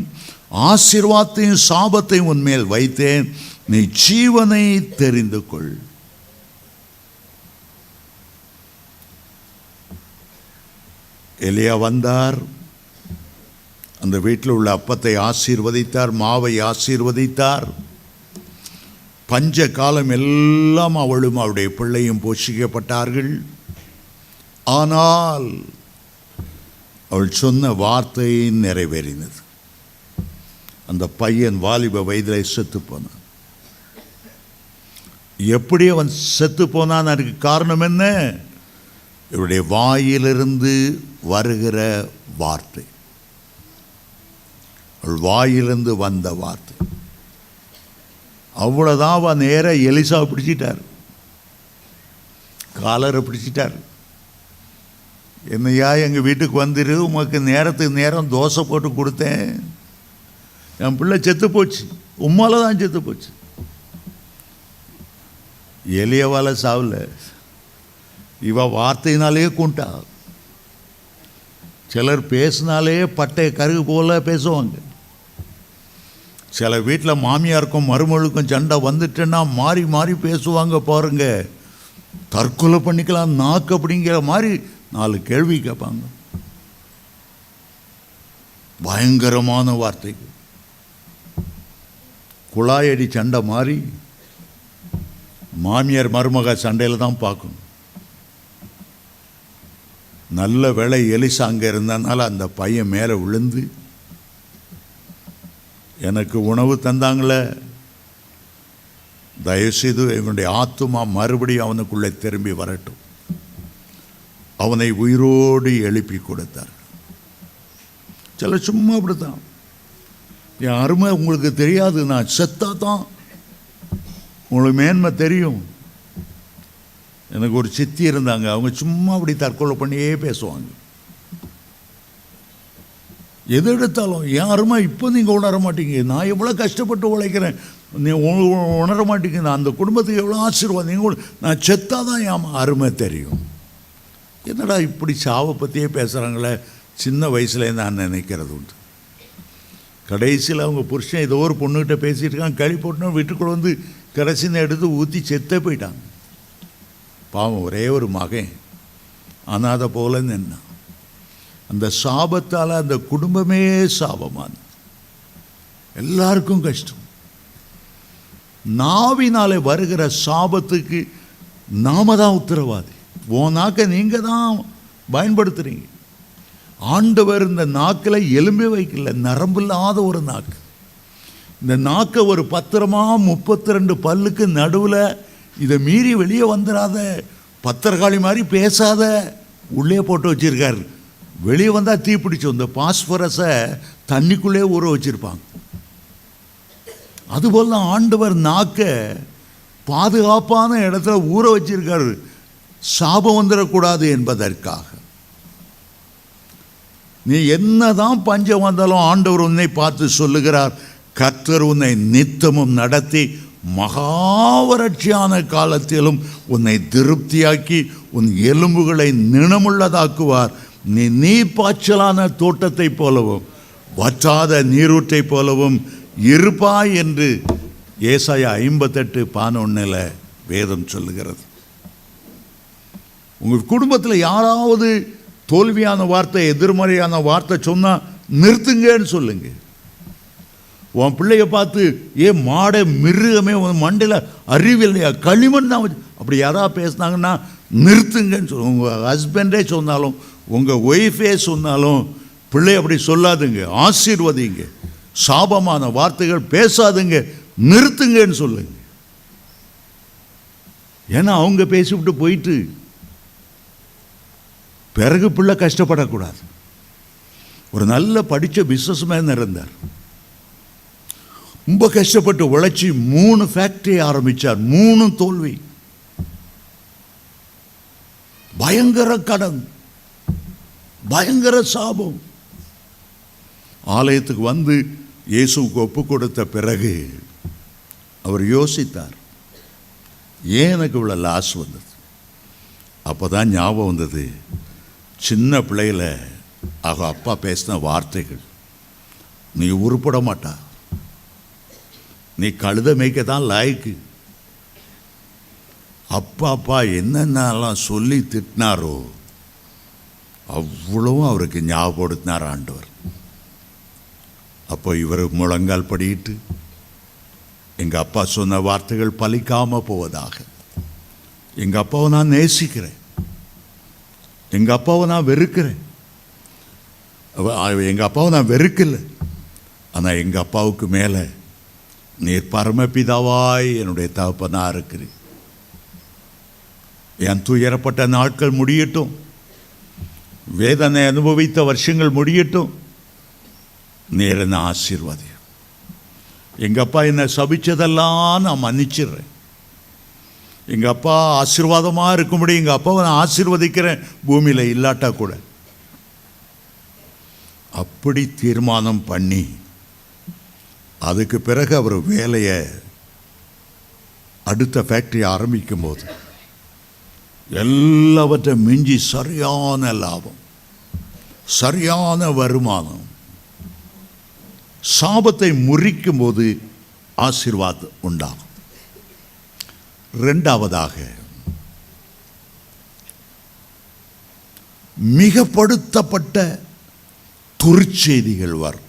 ஆசீர்வாதத்தையும் சாபத்தையும் உன்மேல் வைத்தேன், நீ ஜீவனை தெரிந்து கொள். எலியா வந்தார், அந்த வீட்டில் உள்ள அப்பத்தை ஆசீர்வதித்தார், மாவை ஆசீர்வதித்தார். பஞ்ச காலம் எல்லாம் அவளும் அவருடைய பிள்ளையும் போஷிக்கப்பட்டார்கள். ஆனால் அவள் சொன்ன வார்த்தை நிறைவேறினது. அந்த பையன் வாலிப வயதில் செத்து போனான். எப்படி அவன் செத்து போனான்? அதுக்கு காரணம் என்ன? இவருடைய வாயிலிருந்து வருகிற வார்த்தை, அவள் வாயிலிருந்து வந்த வார்த்தை. அவ்வளோதான். அவன் நேராக எலிசா பிடிச்சிட்டார், காலரை பிடிச்சிட்டார். என்னையா எங்கள் வீட்டுக்கு வந்துரு, உமக்கு நேரத்துக்கு நேரம் தோசை போட்டு கொடுத்தேன், என் பிள்ளை செத்து போச்சு, உம்மால தான் செத்து போச்சு. எளியவால சாவல, இவ வார்த்தையினாலே கொண்டா. சிலர் பேசினாலே பட்டை கருகு போல பேசுவாங்க. சில வீட்டில் மாமியாருக்கும் மருமகளுக்கும் சண்டை வந்துட்டுன்னா மாறி மாறி பேசுவாங்க பாருங்க. தற்கொலை பண்ணிக்கலாம் நாக்கு அப்படிங்கிற மாதிரி 4 கேள்வி கேட்பாங்க. பயங்கரமான வார்த்தைகள். குழாயடி சண்டை மாதிரி மாமியார் மருமக சண்டையில் தான் பார்க்கணும். நல்ல வேளை எலிசா அங்கே இருந்தனால அந்த பையன் மேலே விழுந்து எனக்கு உணவு தந்தாங்களே, தயவுசெய்து என்னுடைய ஆத்துமா மறுபடியும் அவனுக்குள்ளே திரும்பி வரட்டும். அவனை உயிரோடு எழுப்பி கொடுத்தார். சில சும்மா அப்படித்தான், என் அருமை உங்களுக்கு தெரியாது, நான் செத்தா தான் உங்களுக்கு மேன்மை தெரியும். எனக்கு ஒரு சித்தி இருந்தாங்க, அவங்க சும்மா அப்படி தற்கொலை பண்ணியே பேசுவாங்க. எது எடுத்தாலும் என் அருமை இப்போ நீங்கள் உணர மாட்டீங்க, நான் எவ்வளோ கஷ்டப்பட்டு உழைக்கிறேன், நீ உணர மாட்டீங்க, நான் அந்த குடும்பத்துக்கு எவ்வளோ ஆசீர்வாதம், நீங்கள் நான் செத்தா தான் என் அருமை தெரியும். என்னடா இப்படி சாவை பற்றியே பேசுகிறாங்களே, சின்ன வயசுலேருந்து நான் நினைக்கிறது உண்டு. கடைசியில் அவங்க புருஷன் ஏதோ ஒரு பொண்ணுக்கிட்ட பேசிகிட்டு இருக்காங்க, களி போட்டுனா வீட்டுக்குள்ளே வந்து கரைசினை எடுத்து ஊற்றி செத்தே போயிட்டாங்க. பாவம், ஒரே ஒரு மகன் அனாதை போல நின்னா. அந்த சாபத்தால் அந்த குடும்பமே சாபமான, எல்லாருக்கும் கஷ்டம். நாவினாலே வருகிற சாபத்துக்கு நாம தான் உத்தரவாதி. நாக்கை நீங்கள் தான் பயன்படுத்துகிறீங்க. ஆண்டவர் இந்த நாக்கில் எலும்பே வைக்கல, நரம்பு இல்லாத ஒரு நாக்கு. இந்த நாக்கை ஒரு பத்திரமா 32 பல்லுக்கு நடுவில் இதை மீறி வெளியே வந்துடாத, பத்திரகாளி மாதிரி பேசாத உள்ளே போட்டு வச்சிருக்காரு. வெளியே வந்தால் தீப்பிடிச்சோம். இந்த பாஸ்பரஸை தண்ணிக்குள்ளே ஊற வச்சிருப்பாங்க. அதுபோல் தான் ஆண்டவர் நாக்க பாதுகாப்பான இடத்துல ஊற வச்சிருக்காரு, சாபம் வந்துடக்கூடாது என்பதற்காக. நீ என்னதான் பஞ்சம் வந்தாலும் ஆண்டவர் உன்னை பார்த்து சொல்லுகிறார், கர்த்தர் உன்னை நித்தமும் நடத்தி மகாவறட்சியான காலத்திலும் உன்னை திருப்தியாக்கி உன் எலும்புகளை நிணமுள்ளதாக்குவார். நீ நீர் பாய்ச்சலான தோட்டத்தை போலவும் வற்றாத நீரூற்றை போலவும் இருப்பாய் என்று ஏசாயா 58:11 வேதம் சொல்லுகிறது. உங்கள் குடும்பத்தில் யாராவது தோல்வியான வார்த்தை, எதிர்மறையான வார்த்தை சொன்னால் நிறுத்துங்கன்னு சொல்லுங்க. உன் பிள்ளைய பார்த்து, மாடை மிருகமே, உன் மண்டையில் அறிவில்லையா, களிமண் தான் வச்சு, அப்படி யாராவது பேசினாங்கன்னா நிறுத்துங்கன்னு சொல்லுங்க. உங்கள் ஹஸ்பண்டே சொன்னாலும் உங்கள் ஒய்ஃபே சொன்னாலும் பிள்ளை அப்படி சொல்லாதுங்க, ஆசீர்வதிங்க. சாபமான வார்த்தைகள் பேசாதுங்க, நிறுத்துங்கன்னு சொல்லுங்க. ஏன்னா அவங்க பேசிவிட்டு போயிட்டு பிறகு பிள்ளை கஷ்டப்படக்கூடாது. ஒரு நல்ல படித்த பிஸ்னஸ்மேன் இருந்தார். ரொம்ப கஷ்டப்பட்டு உழைச்சி 3 ஃபேக்டரி ஆரம்பித்தார். 3 தோல்வி, பயங்கர கடன், பயங்கர சாபம். ஆலயத்துக்கு வந்து இயேசுவுக்கு ஒப்பு கொடுத்த பிறகு அவர் யோசித்தார், ஏன் எனக்கு இவ்வளோ லாஸ் வந்தது? அப்போ தான் ஞாபகம் வந்தது, சின்ன பிள்ளையில அப்பா பேசின வார்த்தைகள். நீ உருப்பட மாட்டா, நீ கழுத மேய்க்க தான் லாய்க்கு. அப்பா என்னென்னலாம் சொல்லி திட்டினாரோ அவ்வளவும் அவருக்கு ஞாபகப்படுத்தினார் ஆண்டவர். அப்போ இவர் முழங்கால் படியிட்டு, எங்கள் அப்பா சொன்ன வார்த்தைகள் பலிக்காமல் போவதாக. எங்கள் அப்பாவை நான் நேசிக்கிறேன், எங்கள் அப்பாவை நான் வெறுக்கிறேன். எங்கள் அப்பாவை நான் வெறுக்கலை, ஆனால் எங்கள் அப்பாவுக்கு மேலே நீர் பரமபிதாவாய் என்னுடைய தகப்பனா இருக்கிறேன். என் துயரப்பட்ட நாட்கள் முடியட்டும், வேதனை அனுபவித்த வருஷங்கள் முடியட்டும், நீர் என்ன ஆசீர்வாதி. எங்கள் அப்பா என்னை சபிச்சதெல்லாம் நான் மன்னிச்சிடுறேன். எங்கள் அப்பா ஆசீர்வாதமாக இருக்கும்படி எங்கள் அப்பாவை நான் ஆசீர்வதிக்கிறேன், பூமியில் இல்லாட்டா கூட. அப்படி தீர்மானம் பண்ணி அதுக்கு பிறகு அவர் வேலையை அடுத்த ஃபேக்டரி ஆரம்பிக்கும் போது எல்லாவற்றையும் மிஞ்சி சரியான லாபம், சரியான வருமானம். சாபத்தை முறிக்கும் போது ஆசீர்வாதம் உண்டாகும். இரண்டாவதாக, மிகப்படுத்தப்பட்ட துர்ச்செய்திகள் வரும்.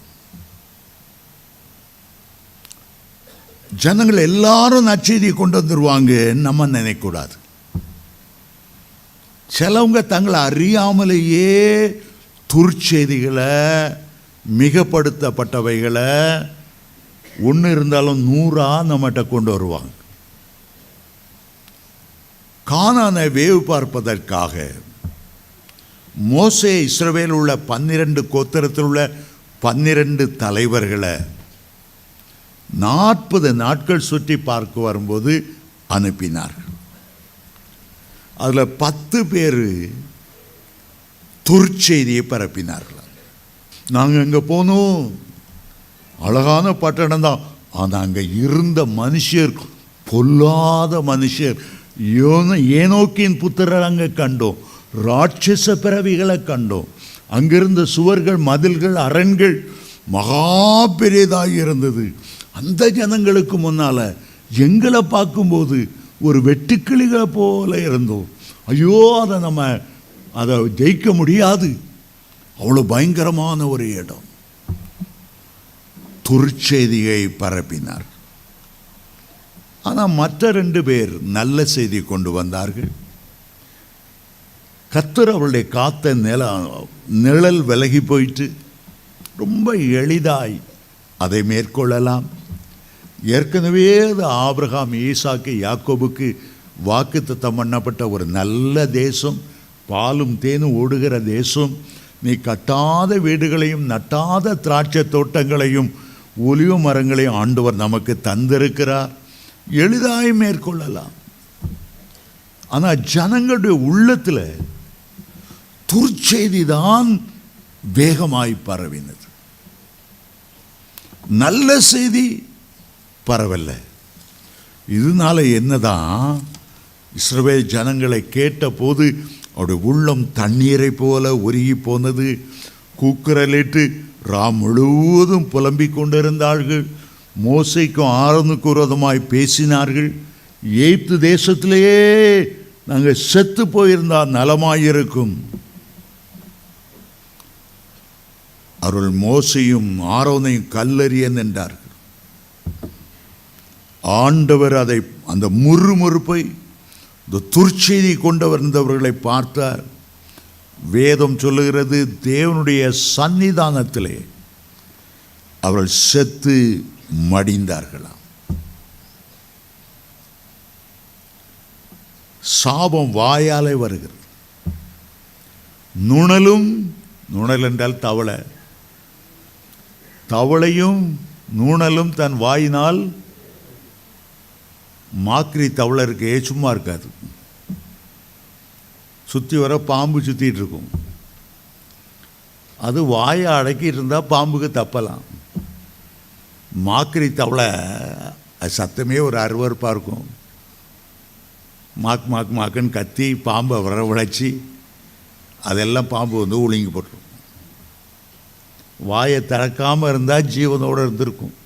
ஜனங்கள் எல்லாரும் நற்செய்தியை கொண்டு வந்துருவாங்க நம்ம நினைக்கக்கூடாது. சிலவங்க தங்களை அறியாமலேயே துர்ச்செய்திகளை, மிகப்படுத்தப்பட்டவைகளை ஒன்று இருந்தாலும் 100 நம்மகிட்ட கொண்டு வருவாங்க. கானானை வேவு பார்ப்பதற்காக மோசே இஸ்ரவேல் உள்ள 12 கோத்திரத்தில் உள்ள 12 தலைவர்களை 40 நாட்கள் சுற்றி பார்க்க வரும்போது அனுப்பினார்கள். அதில் 10 பேர் துர்ச்செய்தியை பரப்பினார்கள். நாங்கள் அங்கே போனோம், அழகான பட்டணம் தான், ஆனால் அங்கே இருந்த மனுஷர் பொல்லாத மனுஷர். ஏனோக்கின் புத்திரர் அங்கே கண்டோம், ராட்சச பிறவிகளை கண்டோம். அங்கிருந்த சுவர்கள், மதில்கள், அரண்கள் மகா பெரியதாக இருந்தது. அந்த ஜனங்களுக்கு முன்னால் எங்களை பார்க்கும்போது ஒரு வெட்டுக்கிளிகளை போல இருந்தோம். ஐயோ, அதை ஜெயிக்க முடியாது, அவ்வளோ பயங்கரமான ஒரு இடம். துர்ச்செய்தியை பரப்பினார். ஆனால் மற்ற 2 பேர் நல்ல செய்தி கொண்டு வந்தார்கள். கர்த்தர் அவருடைய காத்த நிழல் விலகி போயிட்டு ரொம்ப எளிதாய் அதை மேற்கொள்ளலாம். ஏற்கனவே அது ஆபிரகாம், ஈசாக்கு, யாக்கோபுக்கு வாக்குத்தத்தம் பண்ணப்பட்ட ஒரு நல்ல தேசம், பாலும் தேனும் ஓடுகிற தேசம். நீ கட்டாத வீடுகளையும் நட்டாத திராட்சை தோட்டங்களையும் ஒலிவ மரங்களையும் ஆண்டவர் நமக்கு தந்திருக்கிறார். எளிதாய் மேற்கொள்ளலாம். ஆனால் ஜனங்களுடைய உள்ளத்தில் துர்ச்செய்தி தான் வேகமாய் பரவினது. நல்ல செய்தி பரவல்ல. இதனால என்னதான், இஸ்ரவேல் ஜனங்களை கேட்ட போது அவருடைய உள்ளம் தண்ணீரை போல உருகி போனது. கூக்குரலிட்டு ராம் முழுவதும் புலம்பிக் கொண்டிருந்தார்கள். மோசைக்கும் ஆரோனுக்கும் விரோதமாய் பேசினார்கள். எகிப்து தேசத்திலேயே நாங்கள் செத்து போயிருந்தால் நலமாயிருக்கும். அவர்கள் மோசையும் ஆரோனையும் கல்லெறியன் என்றார்கள். ஆண்டவர் அந்த முறுமுறுப்பை, இந்த துர்ச்செய்தி கொண்டு வந்தவர்களை பார்த்தார். வேதம் சொல்லுகிறது, தேவனுடைய சன்னிதானத்திலே அவர்கள் செத்து மடிந்தார்களாம். சாபம் வாயாலே வருகிறது. நுணல் என்றால் தவளை, தவளையும் நுணலும் தன் வாயினால், மாக்ரி தவளை இருக்கே சும்மா இருக்காது, சுற்றி வர பாம்பு சுற்றிட்டு இருக்கும். அது வாயை அடக்கிட்டு இருந்தால் பாம்புக்கு தப்பலாம். மாக்ரி தவளை அது சத்தமே ஒரு அருவருப்பாக இருக்கும். மாக்குன்னு கத்தி பாம்பை வரவழைச்சி அதெல்லாம் பாம்பு வந்து ஒழுங்கி போட்டுரும். வாயை திறக்காமல் இருந்தால் ஜீவனோடு இருந்திருக்கும்.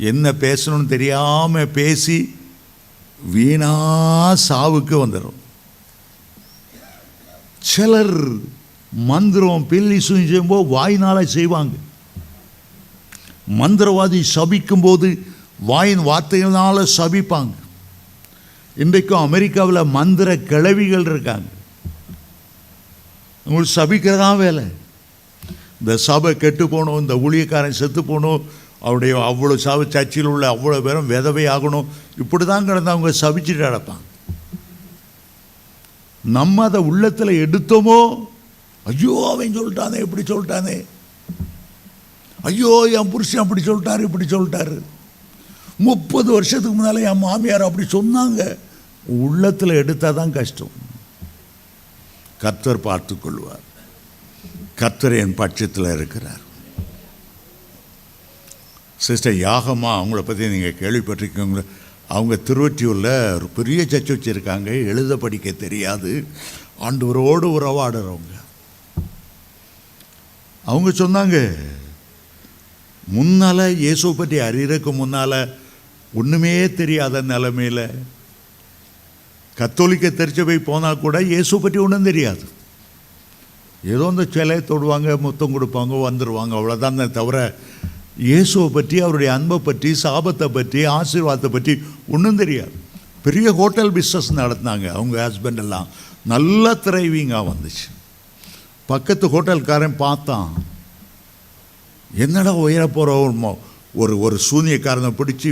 என்ன பேசணும்னு தெரியாமல் பேசி வீணா சாவுக்கு வந்துடும். சிலர் மந்திரம் பில்லி செய்யும்போது வாயினால் செய்வாங்க. மந்திரவாதி சபிக்கும் போது வாயின் வார்த்தையினால் சபிப்பாங்க. இன்றைக்கும் அமெரிக்காவில் மந்திர கிழவிகள் இருக்காங்க. உங்களுக்கு சபிக்கிறதான் வேலை. இந்த சபை கெட்டு போகணும், இந்த ஊழியக்காரன் செத்து போகணும், அவருடைய அவ்வளோ சபை சர்ச்சில் உள்ள அவ்வளோ பேரும் விதவை ஆகணும், இப்படி தான் கிடந்து அவங்க சபிச்சுட்டு நடப்பாங்க. நம்ம அதை உள்ளத்தில் எடுத்தோமோ, ஐயோ அவன் சொல்லிட்டானே இப்படி சொல்லிட்டானே, ஐயோ என் புருஷன் அப்படி சொல்லிட்டாரு இப்படி சொல்லிட்டாரு, 30 வருஷத்துக்கு முன்னால் என் மாமியார் அப்படி சொன்னாங்க, உள்ளத்தில் எடுத்தால் தான் கஷ்டம். கர்த்தர் பார்த்து கொள்வார். கர்த்தர் என் பட்சத்தில் இருக்கிறார். சிஸ்டர் யாகம்மா, அவங்கள பற்றி நீங்கள் கேள்விப்பட்டிருக்கீங்க. அவங்க திருவொற்றியூரில் ஒரு பெரிய சர்ச் வச்சுருக்காங்க. எழுத படிக்க தெரியாது, ஆண்டவரோடு உறவாடுறவங்க. அவங்க சொன்னாங்க, முன்னால் இயேசுவை பற்றி அறியறதுக்கு முன்னால் ஒன்றுமே தெரியாத நிலைமையில் கத்தோலிக்க திருச்சபை போனால் கூட இயேசுவை பற்றி ஒன்றும் தெரியாது. ஏதோ அந்த சிலையை தொடுவாங்க, முத்தம் கொடுப்பாங்க, வந்துடுவாங்க, அவ்வளோதான். தவிர இயேசுவை பற்றி, அவருடைய அன்பை பற்றி, சாபத்தை பற்றி, ஆசீர்வாதத்தை பற்றி ஒன்றும் தெரியாது. பெரிய ஹோட்டல் பிஸ்னஸ் நடத்தினாங்க. அவங்க ஹஸ்பண்ட் எல்லாம் நல்லா த்ரைவிங்காக வந்துச்சு. பக்கத்து ஹோட்டல்காரன் பார்த்தான், என்னடா உயர போகிற ஒரு சூனியக்காரனை பிடிச்சி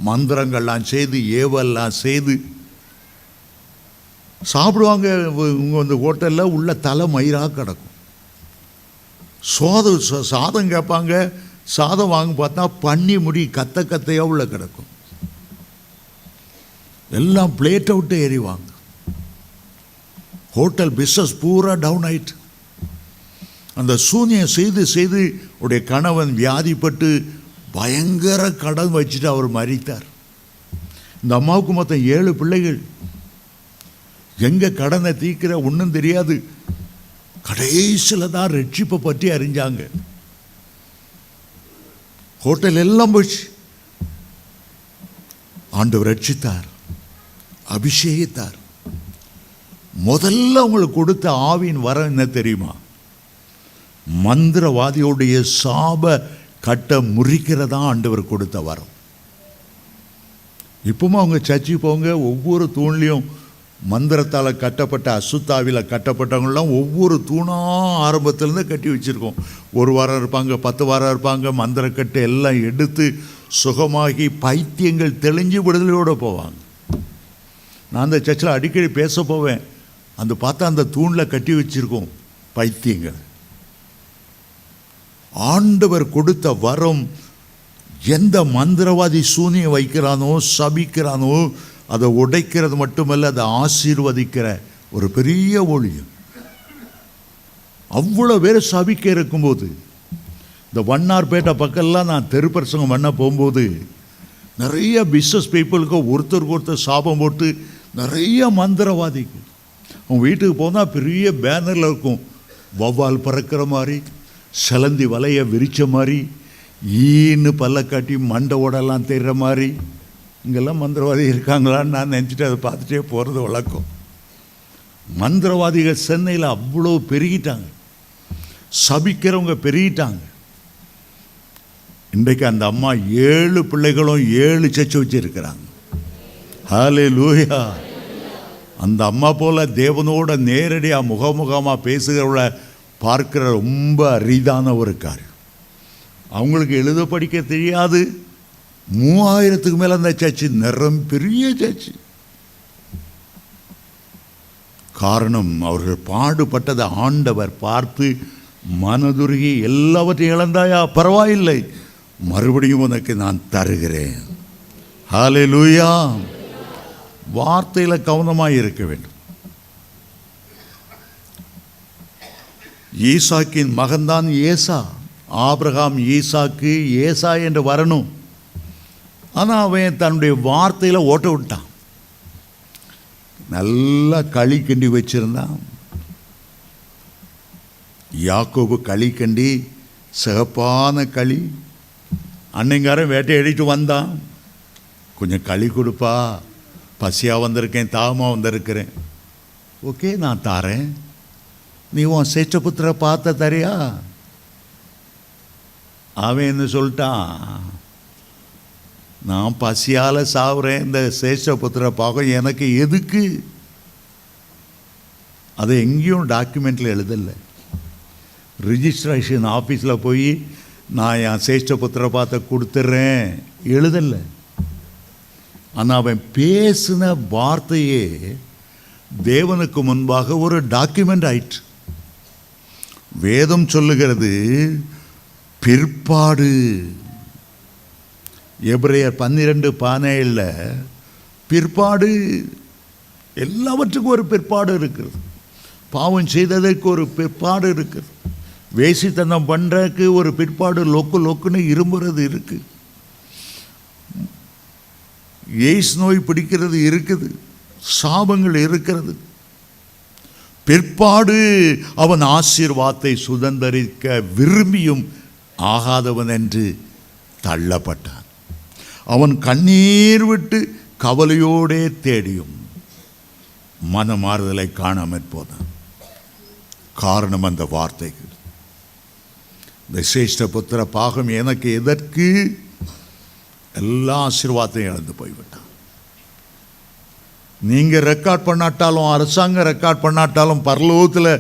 மந்திரங்கள்லாம் செய்து ஏவெல்லாம் செய்து சாப்பிடுவாங்க. இவங்க வந்து ஹோட்டலில் உள்ள தலை மயிராக கிடக்கும். சாதம் கேட்பாங்க, சாதம் வாங்க பார்த்தா பண்ணி முடி கத்தையாக உள்ள கிடக்கும். எல்லாம் பிளேட்டை விட்டு எறிவாங்க. ஹோட்டல் பிஸ்னஸ் பூரா டவுன் ஆயிட்டு. அந்த சூனியம் செய்து செய்து உடைய கணவன் வியாதிப்பட்டு பயங்கர கடன் வச்சுட்டு அவர் மரித்தார். இந்த அம்மாவுக்கு மொத்தம் 7 பிள்ளைகள். எங்கே கடனை தீர்க்கிற ஒன்றும் தெரியாது. கடைசியில் தான் ரட்சிப்பை பற்றி அறிஞ்சாங்க. ஹோட்டல் எல்லாம் போச்சு. ஆண்டவர் ரட்சித்தார், அபிஷேகித்தார். முதல்ல அவங்களுக்கு கொடுத்த ஆவியின் வரம் என்ன தெரியுமா? மந்திரவாதியோடைய சாப கட்ட முறிக்கிறதா ஆண்டவர் கொடுத்த வரம். இப்பவும் அவங்க சர்ச்சை போங்க, ஒவ்வொரு தூண்லையும் மந்திரத்தால் கட்டப்பட்ட, அசுத்தாவியில் கட்டப்பட்டவங்களாம் ஒவ்வொரு தூணாக ஆரம்பத்திலேருந்து கட்டி வச்சுருக்கோம். 1 வாரம் இருப்பாங்க, 10 வாரம் இருப்பாங்க. மந்திரக்கட்டை எல்லாம் எடுத்து சுகமாகி பைத்தியங்கள் தெளிஞ்சு விடுதலையோடு போவாங்க. நான் அந்த சர்ச்சில் அடிக்கடி பேச போவேன். அந்த பார்த்தா அந்த தூணில் கட்டி வச்சுருக்கோம் பைத்தியங்கள். ஆண்டவர் கொடுத்த வரம். எந்த மந்திரவாதி சூனியம் வைக்கிறானோ, சபிக்கிறானோ, அதை உடைக்கிறது மட்டுமல்ல, அதை ஆசீர்வதிக்கிற ஒரு பெரிய ஊழியம். அவ்வளோ பேர் சபிக்க இருக்கும்போது, இந்த வண்ணார்பேட்டை பக்கம்லாம் நான் தெருப்பரசங்கம் பண்ண போகும்போது நிறைய பிஸ்னஸ் பீப்புளுக்கு ஒருத்தருக்கு ஒருத்தர் சாபம் போட்டு நிறைய மந்திரவாதிக்கு. அவங்க வீட்டுக்கு போனால் பெரிய பேனரில் இருக்கும், வௌவால் பறக்கிற மாதிரி, செலந்தி வலையை விரித்த மாதிரி, ஈன்னு பல்ல காட்டி மண்டை ஓடெல்லாம் தெரிகிற மாதிரி. இங்கெல்லாம் மந்திரவாதி இருக்காங்களான்னு நான் நினச்சிட்டு அதை பார்த்துட்டே போகிறது வழக்கம். மந்திரவாதிகள் சென்னையில் அவ்வளோ பெருகிட்டாங்க, சபிக்கிறவங்க பெருகிட்டாங்க. இன்றைக்கு அந்த அம்மா 7 பிள்ளைகளும் 7 சர்ச் வச்சுருக்கிறாங்க. ஹல்லேலூயா. அந்த அம்மா போல் தேவனோட நேரடியாக முகமுகமாக பேசுகிறவளை பார்க்கிற ரொம்ப அரிதான ஒரு காரியம். அவங்களுக்கு எழுத படிக்க தெரியாது. 3000க்கு மேலே அந்த சர்ச்சு பெரிய சர்ச்சு. காரணம், அவர்கள் பாடுபட்டதை ஆண்டவர் பார்த்து மனதுருகி, எல்லாவற்றையும் இழந்தாயா, பரவாயில்லை, மறுபடியும் உனக்கு நான் தருகிறேன். ஹல்லேலூயா. வார்த்தையில் கவனமாக இருக்க வேண்டும். ஈசாக்கின் மகன்தான் ஏசா. ஆபிரகாம் ஈசாக்கு ஏசா என்று வரணும். ஆனால் அவன் தன்னுடைய வார்த்தையில் ஓட்ட விட்டான். நல்லா களி கிண்டி வச்சிருந்தான். யாக்கோபு களி கிண்டி, சிகப்பான களி. அன்னைங்காரன் வேட்டையாடிட்டு வந்தான். கொஞ்சம் களி கொடுப்பா, பசியாக வந்திருக்கேன், தாகமாக வந்திருக்கிறேன். ஓகே, நான் தாரேன். நீ உன் சேஷ்டபுத்திர பார்த்த தரியா? அவன் என்ன சொல்லிட்டான், நான் பசியால் சாவுறேன், இந்த சேஷ்டபுத்திர பார்க்க எனக்கு எதுக்கு? அதை எங்கேயும் டாக்குமெண்ட்டில் எழுதலை. ரிஜிஸ்ட்ரேஷன் ஆஃபீஸில் போய் நான் என் சேஷ்டபுத்திர பார்த்த கொடுத்துட்றேன் எழுதலை. ஆனால் அவன் பேசின வார்த்தையே தேவனுக்கு முன்பாக ஒரு டாக்குமெண்ட் ஆயிற்று. வேதம் சொல்லுகிறது பிற்பாடு. எபிரேயர் 12:17 பிற்பாடு, எல்லாவற்றுக்கும் ஒரு பிற்பாடு இருக்கிறது. பாவம் செய்ததற்கு ஒரு பிற்பாடு இருக்குது. வேசித்தனம் பண்ணுறதுக்கு ஒரு பிற்பாடு, லொக்குன்னு இரும்புறது இருக்குது. எய்ட்ஸ் நோய் பிடிக்கிறது இருக்குது, சாபங்கள் இருக்கிறது. பிற்பாடு அவன் ஆசீர்வாதத்தை சுதந்தரிக்க விரும்பியும் ஆகாதவன் என்று தள்ளப்பட்டான். அவன் கண்ணீர் விட்டு கவலையோடே தேடியும் மனமாறுதலை காணாமற் போனான். காரணம் அந்த வார்த்தைகள். இந்த சிரேஷ்ட புத்திர பாகம் எனக்கு எதற்கு? எல்லா ஆசீர்வாதத்தையும் இழந்து போய்விட்டான். நீங்கள் ரெக்கார்ட் பண்ணாட்டாலும், அரசாங்கம் ரெக்கார்ட் பண்ணாட்டாலும், பரலோகத்தில்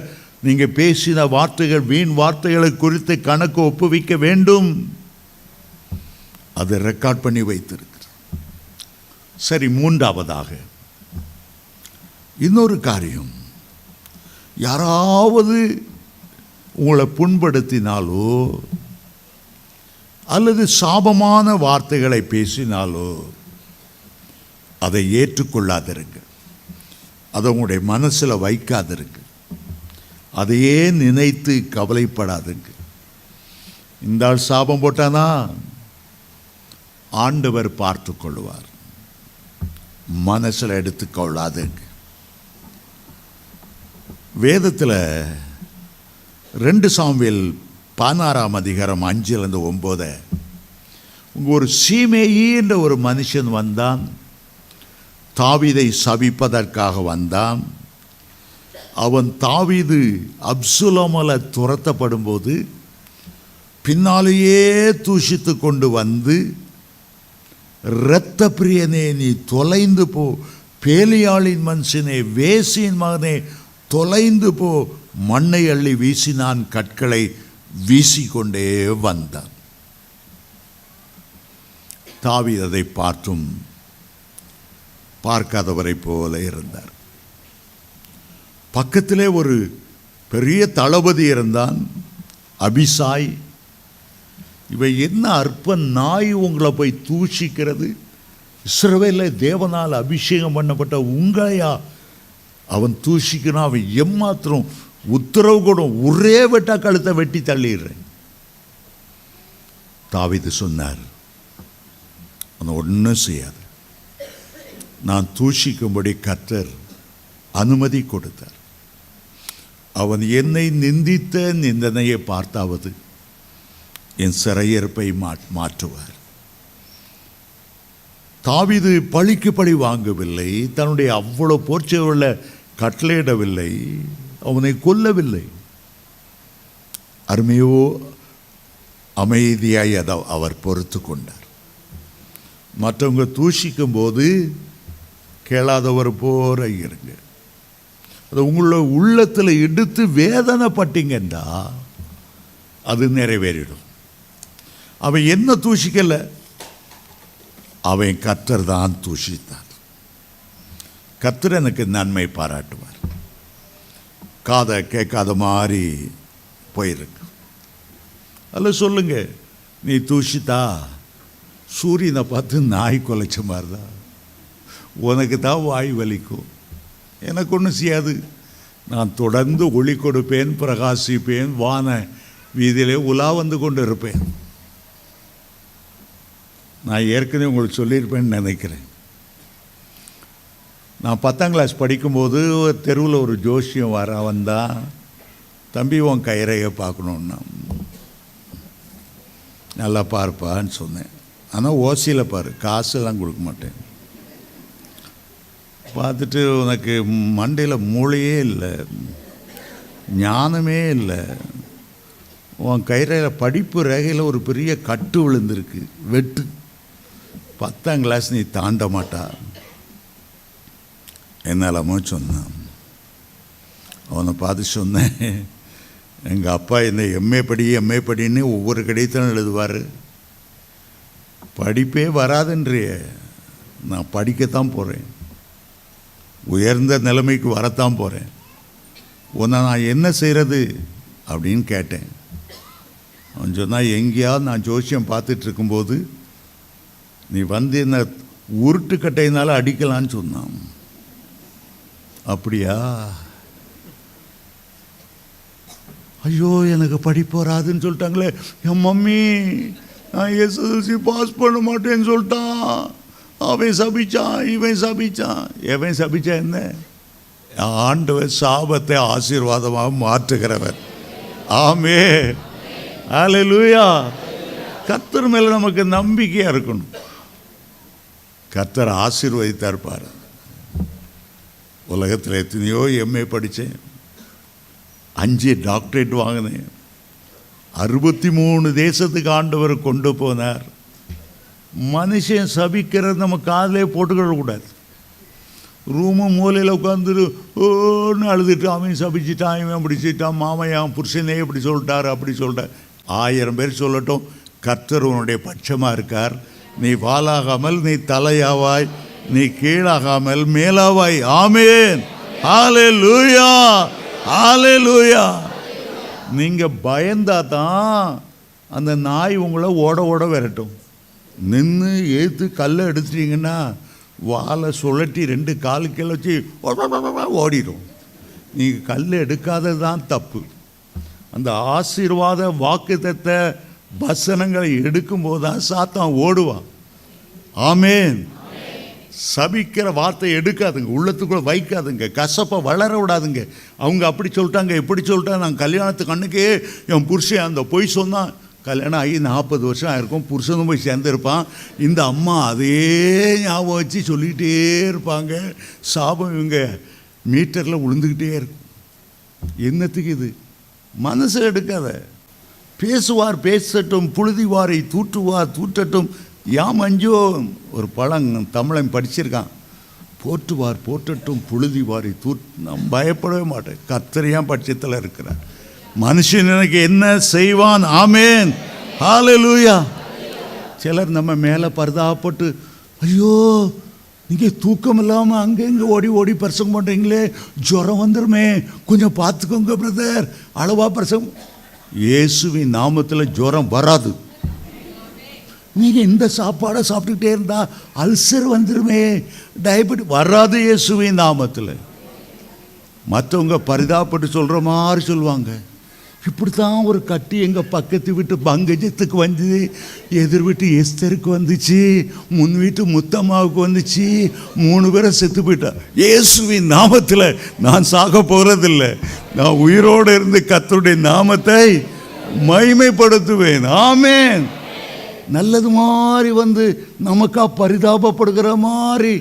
நீங்கள் பேசின வார்த்தைகள், வீண் வார்த்தைகளை குறித்து கணக்கு ஒப்புவிக்க வேண்டும். அதை ரெக்கார்ட் பண்ணி வைத்திருக்கு. சரி, மூன்றாவதாக இன்னொரு காரியம், யாராவது உங்களை புண்படுத்தினாலோ அல்லது சாபமான வார்த்தைகளை பேசினாலோ அதை ஏற்றுக்கொள்ளாதிருங்க. அதை உங்களுடைய மனசில் வைக்காதிருங்க. அதையே நினைத்து கவலைப்படாதுங்க. இந்த ஆள் சாபம் போட்டானா ஆண்டவர் பார்த்து கொள்வார். மனசில் எடுத்துக்கொள்ளாதுங்க. வேதத்தில் 2 சாமுவேல் 16 அதிகாரம் 5-9 ஒரு சீமேயி என்ற ஒரு மனுஷன் வந்தான். தாவீதை சபிப்பதற்காக வந்தான். அவன் தாவீது அப்சுலோமால் துரத்தப்படும் போது பின்னாலேயே தூஷித்து கொண்டு வந்து, இரத்த பிரியனே நீ தொலைந்து போ, பேலியாளின் மனுஷனே, வேசியின் மகனே தொலைந்து போ, மண்ணை அள்ளி வீசினான், கற்களை வீசிக்கொண்டே வந்தான். தாவீது அதை பார்த்தும் பார்க்காதவரை போல இருந்தார். பக்கத்திலே ஒரு பெரிய தளபதி இருந்தான், அபிசாய். இவை என்ன அற்ப நாய் உங்களை போய் தூஷிக்கிறது? இஸ்ரவேலில் தேவனால் அபிஷேகம் பண்ணப்பட்ட உங்களையா அவன் தூஷிக்கிறான்? அவன் எம்மாத்திரம் உத்தரவு கூட ஒரே வெட்டா கழுத்தை வெட்டி தள்ளிடுறேன். தாவீது சொன்னார், அவன் ஒன்றும் செய்யாது. நான் தூஷிக்கும்படி கர்த்தர் அனுமதி கொடுத்தார். அவன் என்னை நிந்தித்த நிந்தனையை பார்த்தாவது என் சிறையிருப்பை மாற்றுவார். தாவீது பழிக்கு பழி வாங்கவில்லை. தன்னுடைய அவ்வளவு போர்ச்சவர்களை கட்டளையிடவில்லை. அவனை கொல்லவில்லை. அருமையோ அமைதியாய் அதை அவர் பொறுத்து கொண்டார். மற்றவங்க தூஷிக்கும் போது கேளாதவர் போற இருங்க. அது உங்களோட உள்ளத்தில் எடுத்து வேதனைப்பட்டீங்கன்றா அது நிறைவேறிடும். அவன் என்ன தூஷிக்கல, அவன் கர்த்தர் தான் தூஷித்தார். கர்த்தர் எனக்கு நன்மை பாராட்டுவார். காதை கேட்காத மாதிரி போயிருக்கு. அதில் சொல்லுங்க, நீ தூஷித்தா சூரியனை பார்த்து நாய் குலைச்ச மாதிரி தான். உனக்கு தான் வாய் வலிக்கும், எனக்கு ஒன்றும் செய்யாது. நான் தொடர்ந்து ஒளி கொடுப்பேன், பிரகாசிப்பேன், வான வீதியிலே உலா வந்து கொண்டு இருப்பேன். நான் ஏற்கனவே உங்களுக்கு சொல்லியிருப்பேன்னு நினைக்கிறேன். நான் 10ஆம் கிளாஸ் படிக்கும்போது தெருவில் ஒரு ஜோசியம் வந்தான். தம்பி, உன் கைரேகை பார்க்கணுன்னா. நல்லா பார்ப்பான்னு சொன்னேன். ஆனால் ஓசியில் பாரு, காசெல்லாம் கொடுக்க மாட்டேன். பார்த்துட்டு, உனக்கு மண்டையில் மூளையே இல்லை, ஞானமே இல்லை, உன் கைரேகையில் படிப்பு ரேகையில் ஒரு பெரிய கட்டு விழுந்திருக்கு, வெட்டு. 10ஆம் கிளாஸ் நீ தாண்ட மாட்டா என்னெல்லாமோ சொன்னான். அவனை பார்த்து சொன்னேன், எங்கள் அப்பா என்னை எம்ஏ படின்னு ஒவ்வொரு கடிதத்திலும் எழுதுவார். படிப்பே வராதுன்றிய, நான் படிக்கத்தான் போகிறேன், உயர்ந்த நிலைமைக்கு வரத்தான் போகிறேன், உன்னை நான் என்ன செய்கிறது அப்படின்னு கேட்டேன். அவன் சொன்னால், எங்கேயாவது நான் ஜோசியம் பார்த்துட்டு இருக்கும்போது நீ வந்து என்ன உருட்டுக்கட்டையினால அடிக்கலான்னு சொன்னான். அப்படியா? ஐயோ, எனக்கு படிப்பு வராதுன்னு சொல்லிட்டாங்களே. என் மம்மி நான் எஸ்எஸ்எல்சி பாஸ் பண்ண மாட்டேன்னு சொல்லிட்டான், அவன் சபிச்சான், இவன் சபிச்சான். எவன் சபிச்சா என்ன? ஆண்டவர் சாபத்தை ஆசீர்வாதமாக மாற்றுகிறவர். ஆமென், ஹல்லேலூயா. கர்த்தர் மேல நமக்கு நம்பிக்கையா இருக்கணும். கர்த்தர் ஆசீர்வதித்தா இருப்பார். உலகத்தில் எத்தனையோ எம்ஏ படித்தேன், 5 டாக்டரேட் வாங்கினேன், 63 தேசத்துக்கு ஆண்டவர் கொண்டு போனார். மனுஷன் சபிக்கிறது நம்ம காதிலே போட்டுக்கிடக்கூடாது. ரூமு மூலையில் உட்காந்துட்டு ஓன்னு அழுதுட்டு அவன் சபிச்சிட்டான், இவன் பிடிச்சிட்டான், மாமையான் புருஷனே இப்படி சொல்லிட்டார் அப்படி சொல்லிட்டார். 1000 பேர் சொல்லட்டும், கர்த்தர் உன்னுடைய பட்சமாக இருக்கார். நீ வாலாகாமல் நீ தலையாவாய், நீ கீழாகாமல் மேலாவாய். ஆமென், ஹல்லேலூயா, ஹல்லேலூயா. நீங்கள் பயந்தா தான் அந்த நாய் உங்களை ஓட ஓட விரட்டும். நின்று ஏற்று கல்லை எடுத்துட்டீங்கன்னா வாழை சுழட்டி 2 காலுக்கில் வச்சு ஓடிடும். நீங்கள் கல் எடுக்காதது தான் தப்பு. அந்த ஆசீர்வாத வாக்குத்தத்த வசனங்களை எடுக்கும்போது தான் சாத்தான் ஓடுவான். ஆமென். சபிக்கிற வார்த்தை எடுக்காதுங்க, உள்ளத்துக்குள்ள வைக்காதுங்க, கசப்பை வளர விடாதுங்க. அவங்க அப்படி சொல்லிட்டாங்க இப்படி சொல்லிட்டாங்க. நான் கல்யாணத்துக்கு அன்னைக்கே என் புருஷன் அந்த பொய் சொன்னான். கல்யாணம் ஆகி 40 வருஷம் ஆயிருக்கும், புருஷனும் போய் சேர்ந்துருப்பான். இந்த அம்மா அதே ஞாபகம் வச்சு சொல்லிக்கிட்டே இருப்பாங்க. சாபம் இவங்க மீட்டரில் விழுந்துக்கிட்டே இருக்கும். என்னத்துக்கு இது? மனசு எடுக்காத. பேசுவார் பேசட்டும், புழுதிவாரை தூற்றுவார் தூற்றட்டும், யாம் அஞ்சோ. ஒரு பழம் தமிழன் படிச்சிருக்கான். போற்றுவார் போற்றட்டும், புழுதிவாரை நான் பயப்படவே மாட்டேன். கர்த்தர் பட்சத்தில் இருக்கிறார். மனுஷன் எனக்கு என்ன செய்வான்? ஆமென், ஹல்லேலூயா. சிலர் நம்ம மேலே பரிதாபப்பட்டு, ஐயோ நீங்கள் தூக்கம் இல்லாமல் அங்கே இங்கே ஓடி ஓடி பிரசங்கம் பண்ணுறீங்களே, ஜுரம் வந்துருமே, கொஞ்சம் பார்த்துக்கோங்க பிரதர், அளவா பிரசங்கம். இயேசுவின் நாமத்தில் ஜுரம் வராது. நீங்கள் இந்த சாப்பாடை சாப்பிட்டுக்கிட்டே இருந்தா அல்சர் வந்துருமே, டயபெட்டிஸ் வராது இயேசுவின் நாமத்தில். மற்றவங்க பரிதாபப்பட்டு சொல்கிற மாதிரி சொல்லுவாங்க. இப்படி தான் ஒரு கட்டி எங்கள் பக்கத்து வீட்டு பங்கஜத்துக்கு வந்தது, எதிர் வீட்டு எஸ்தருக்கு வந்துச்சு, முன் வீட்டு முத்தம்மாவுக்கு வந்துச்சு, 3 பேரை செத்து போயிட்டா. இயேசுவின் நாமத்தில் நான் சாக போகிறதில்லை. நான் உயிரோடு இருந்து கர்த்தருடைய நாமத்தை மகிமைப்படுத்துவேன். ஆமென். நல்லது மாதிரி வந்து நமக்கா பரிதாபப்படுகிற மாதிரி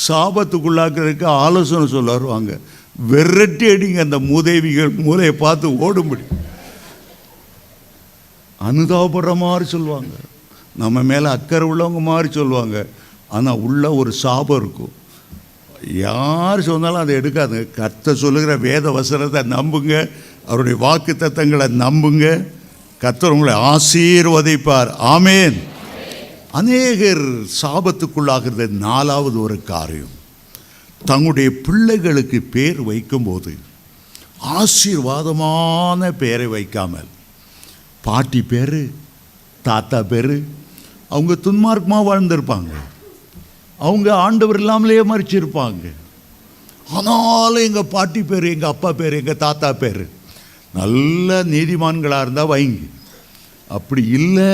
சாபத்துக்குள்ளாக்குறதுக்கு ஆலோசனை சொல்ல வருவாங்க. விரட்டி அடிங்க அந்த மூதேவிகள், மூளையை பார்த்து ஓடும்படி. அனுதாபப்படுற மாதிரி சொல்லுவாங்க, நம்ம மேலே அக்கறை உள்ளவங்க மாதிரி சொல்லுவாங்க. ஆனால் உள்ள ஒரு சாபம் இருக்கும். யார் சொன்னாலும் அதை எடுக்காதுங்க. கர்த்தர் சொல்லுகிற வேத வசனத்தை நம்புங்க, அவருடைய வாக்கு தத்தங்களை நம்புங்க. கர்த்தர் உங்களை ஆசீர்வதிப்பார். ஆமென். அநேகர் சாபத்துக்குள்ளாகிறது. 4வது ஒரு காரியம், தங்களுடைய பிள்ளைகளுக்கு பேர் வைக்கும்போது ஆசீர்வாதமான பேரை வைக்காமல் பாட்டி பேர், தாத்தா பேர், அவங்க துன்மார்க்கமாக வாழ்ந்திருப்பாங்க, அவங்க ஆண்டவர் இல்லாமலே மறிச்சிருப்பாங்க. ஆனாலும் எங்கள் பாட்டி பேர், எங்கள் அப்பா பேர், எங்கள் தாத்தா பேர் நல்ல நீதிமான்களாக இருந்தால் வைங்க. அப்படி இல்லை,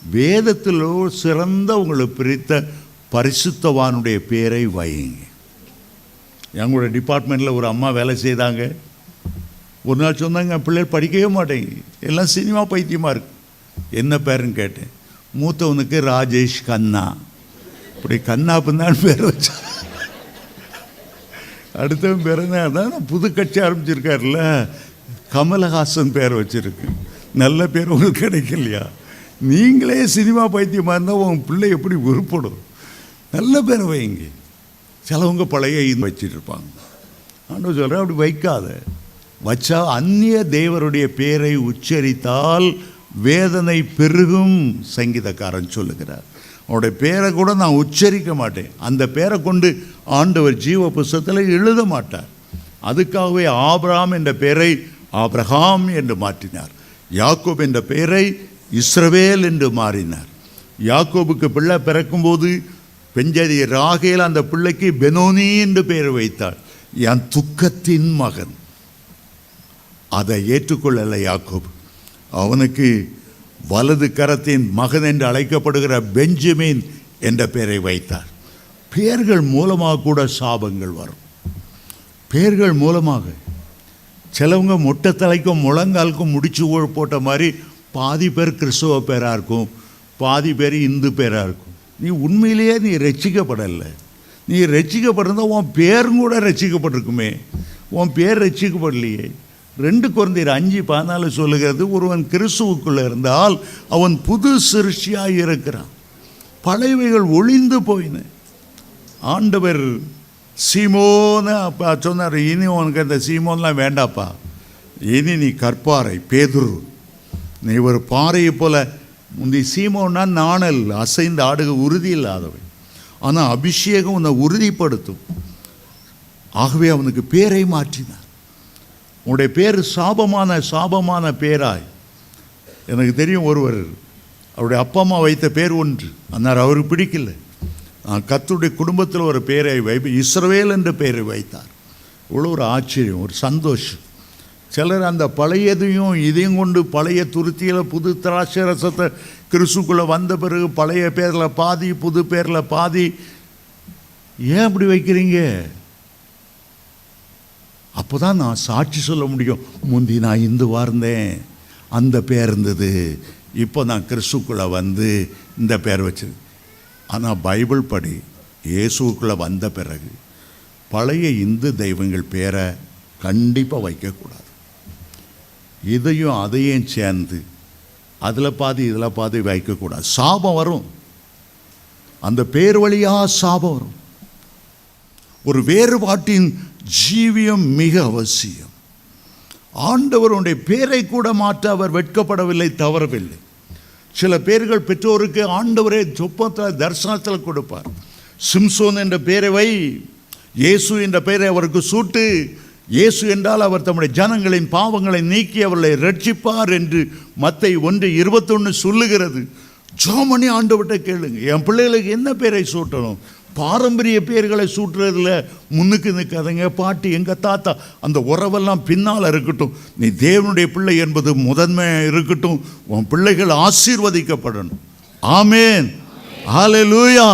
வேதத்தில் சிறந்த உங்களை பிரித்த பரிசுத்தவானுடைய பேரை வைங்க. எங்களோட டிபார்ட்மெண்ட்டில் ஒரு அம்மா வேலை செய்தாங்க. ஒரு நாள் சொன்னாங்க, என் பிள்ளைகள் படிக்கவே மாட்டேங்க, எல்லாம் சினிமா பைத்தியமாக இருக்கு. என்ன பேருன்னு கேட்டேன். மூத்தவனுக்கு ராஜேஷ் கண்ணா. இப்படி கண்ணா பின்னான்னு பேர் வச்சா. அடுத்தவன் பேர் என்ன, அதான் புது கட்சி ஆரம்பிச்சிருக்காருல்ல, கமலஹாசன் பேர் வச்சுருக்கு. நல்ல பேர் உங்களுக்கு கிடைக்கலையா? நீங்களே சினிமா பைத்தியமாக இருந்தால் உன் பிள்ளை எப்படி உருப்படும்? நல்ல பேரை வைங்க. சிலவங்க பழைய வச்சுட்டு இருப்பாங்க. ஆண்டவர் சொல்கிறேன், அப்படி வைக்காத. வச்சா அந்நிய தேவருடைய பேரை உச்சரித்தால் வேதனை பெருகும். சங்கீதக்காரன் சொல்லுகிறார். அவருடைய பேரை கூட நான் உச்சரிக்க மாட்டேன். அந்த பேரை கொண்டு ஆண்டவர் ஜீவ புஸ்தகத்தில் எழுத மாட்டார். அதுக்காகவே ஆபிரகாம் என்ற பெயரை ஆபிரகாம் என்று மாற்றினார். யாக்கோப் என்ற பெயரை இஸ்ரவேல் என்று மாறினார். யாக்கோபுக்கு பிள்ளை பிறக்கும்போது பெஞ்சதி ராகேல் அந்த பிள்ளைக்கு பெனோனி என்று பெயர் வைத்தாள். என் துக்கத்தின் மகன். அதை ஏற்றுக்கொள்ளலை யாக்கோபு. அவனுக்கு வலது கரத்தின் மகன் என்று அழைக்கப்படுகிற பெஞ்சமின் என்ற பெயரை வைத்தார். பெயர்கள் மூலமாக கூட சாபங்கள் வரும். பெயர்கள் மூலமாக சிலவங்க மொட்டை தலைக்கும் முழங்காலுக்கும் முடிச்சு போட்ட மாதிரி பாதி பேர் கிறிஸ்தவ பேராக இருக்கும், பாதி பேர் இந்து பேராக இருக்கும். நீ உண்மையிலேயே நீ ரட்சிக்கப்படலை. நீ ரட்சிக்கப்பட்டிருந்தால் உன் பேரும் கூட ரட்சிக்கப்பட்டிருக்குமே. உன் பேர் ரட்சிக்கப்படலையே. 2 கொரிந்தியர் 5:14 சொல்லுகிறது, ஒருவன் கிறிஸ்துவுக்குள்ளே இருந்தால் அவன் புது சிருஷ்டியாக இருக்கிறான், பழையவைகள் ஒளிந்து போயின. ஆண்டவர் சீமோன்னு அப்பா சொன்னார், இனி உனக்கு அந்த சீமோன்லாம் வேண்டாப்பா, இனி நீ கற்பாறை பேதுரு, நீ ஒரு பாறையை போல. முந்தி சீமோன்னா நாணல், அசைந்த ஆடுக, உறுதி இல்லாதவை. ஆனால் அபிஷேகம் உன்னை உறுதிப்படுத்தும். ஆகவே அவனுக்கு பேரை மாற்றினார். உன்னுடைய பேர் சாபமான பேராய். எனக்கு தெரியும் ஒருவர், அவருடைய அப்பா அம்மா வைத்த பேர் ஒன்று, ஆனால் அவருக்கு பிடிக்கல. கர்த்தருடைய குடும்பத்தில் ஒரு பேரை இஸ்ரவேல் என்ற பெயரை வைத்தார். இவ்வளோ ஒரு ஆச்சரியம், ஒரு சந்தோஷம். சிலர் அந்த பழையதையும் இதையும் கொண்டு பழைய துருத்தியில் புது திராட்சை ரசத்தை கிறிஸ்துக்குள்ளே வந்த பிறகு பழைய பேரில் பாதி புது பேரில் பாதி. ஏன் அப்படி வைக்கிறீங்க? அப்போ தான் நான் சாட்சி சொல்ல முடியும். முந்தி நான் இந்துவாக இருந்தேன், அந்த பேர் இருந்தது, இப்போ நான் கிறிஸ்துக்குள்ளே வந்து இந்த பேர் வச்சது. ஆனால் பைபிள் படி இயேசுக்குள்ளே வந்த பிறகு பழைய இந்து தெய்வங்கள் பேரை கண்டிப்பாக வைக்கக்கூடாது. இதையும் அதையும் சேர்ந்து அதில் பாதி இதில் பாதி வைக்கக்கூடாது. சாபம் வரும், அந்த பேர் வழியாக சாபம் வரும். ஒரு வேறுபாட்டின் ஜீவியம் மிக அவசியம். ஆண்டவருடைய பேரை கூட மாற்ற அவர் வெட்கப்படவில்லை, தவறவில்லை. சில பேர்கள் பெற்றோருக்கு ஆண்டவரே சொப்பத்தில் தரிசனத்தில் கொடுப்பார். சிம்சோன் என்ற பெயரை வை, இயேசு என்ற பெயரை அவருக்கு சூட்டு. இயேசு என்றால் அவர் தம்முடைய ஜனங்களின் பாவங்களை நீக்கி அவர்களை ரட்சிப்பார் என்று மத்தேயு 1:21 சொல்லுகிறது. ஜோமணி ஆண்டவர்கிட்ட கேளுங்க, என் பிள்ளைகளுக்கு என்ன பேரை சூட்டணும்? பாரம்பரிய பேர்களை சூட்டுறதுல முன்னுக்கு நிற்காதங்க. பாட்டி, எங்கள் தாத்தா, அந்த உறவெல்லாம் பின்னால் இருக்கட்டும். நீ தேவனுடைய பிள்ளை என்பது முதன்மையாக இருக்கட்டும். உன் பிள்ளைகள் ஆசீர்வதிக்கப்படணும். ஆமேன். ஹல்லேலூயா.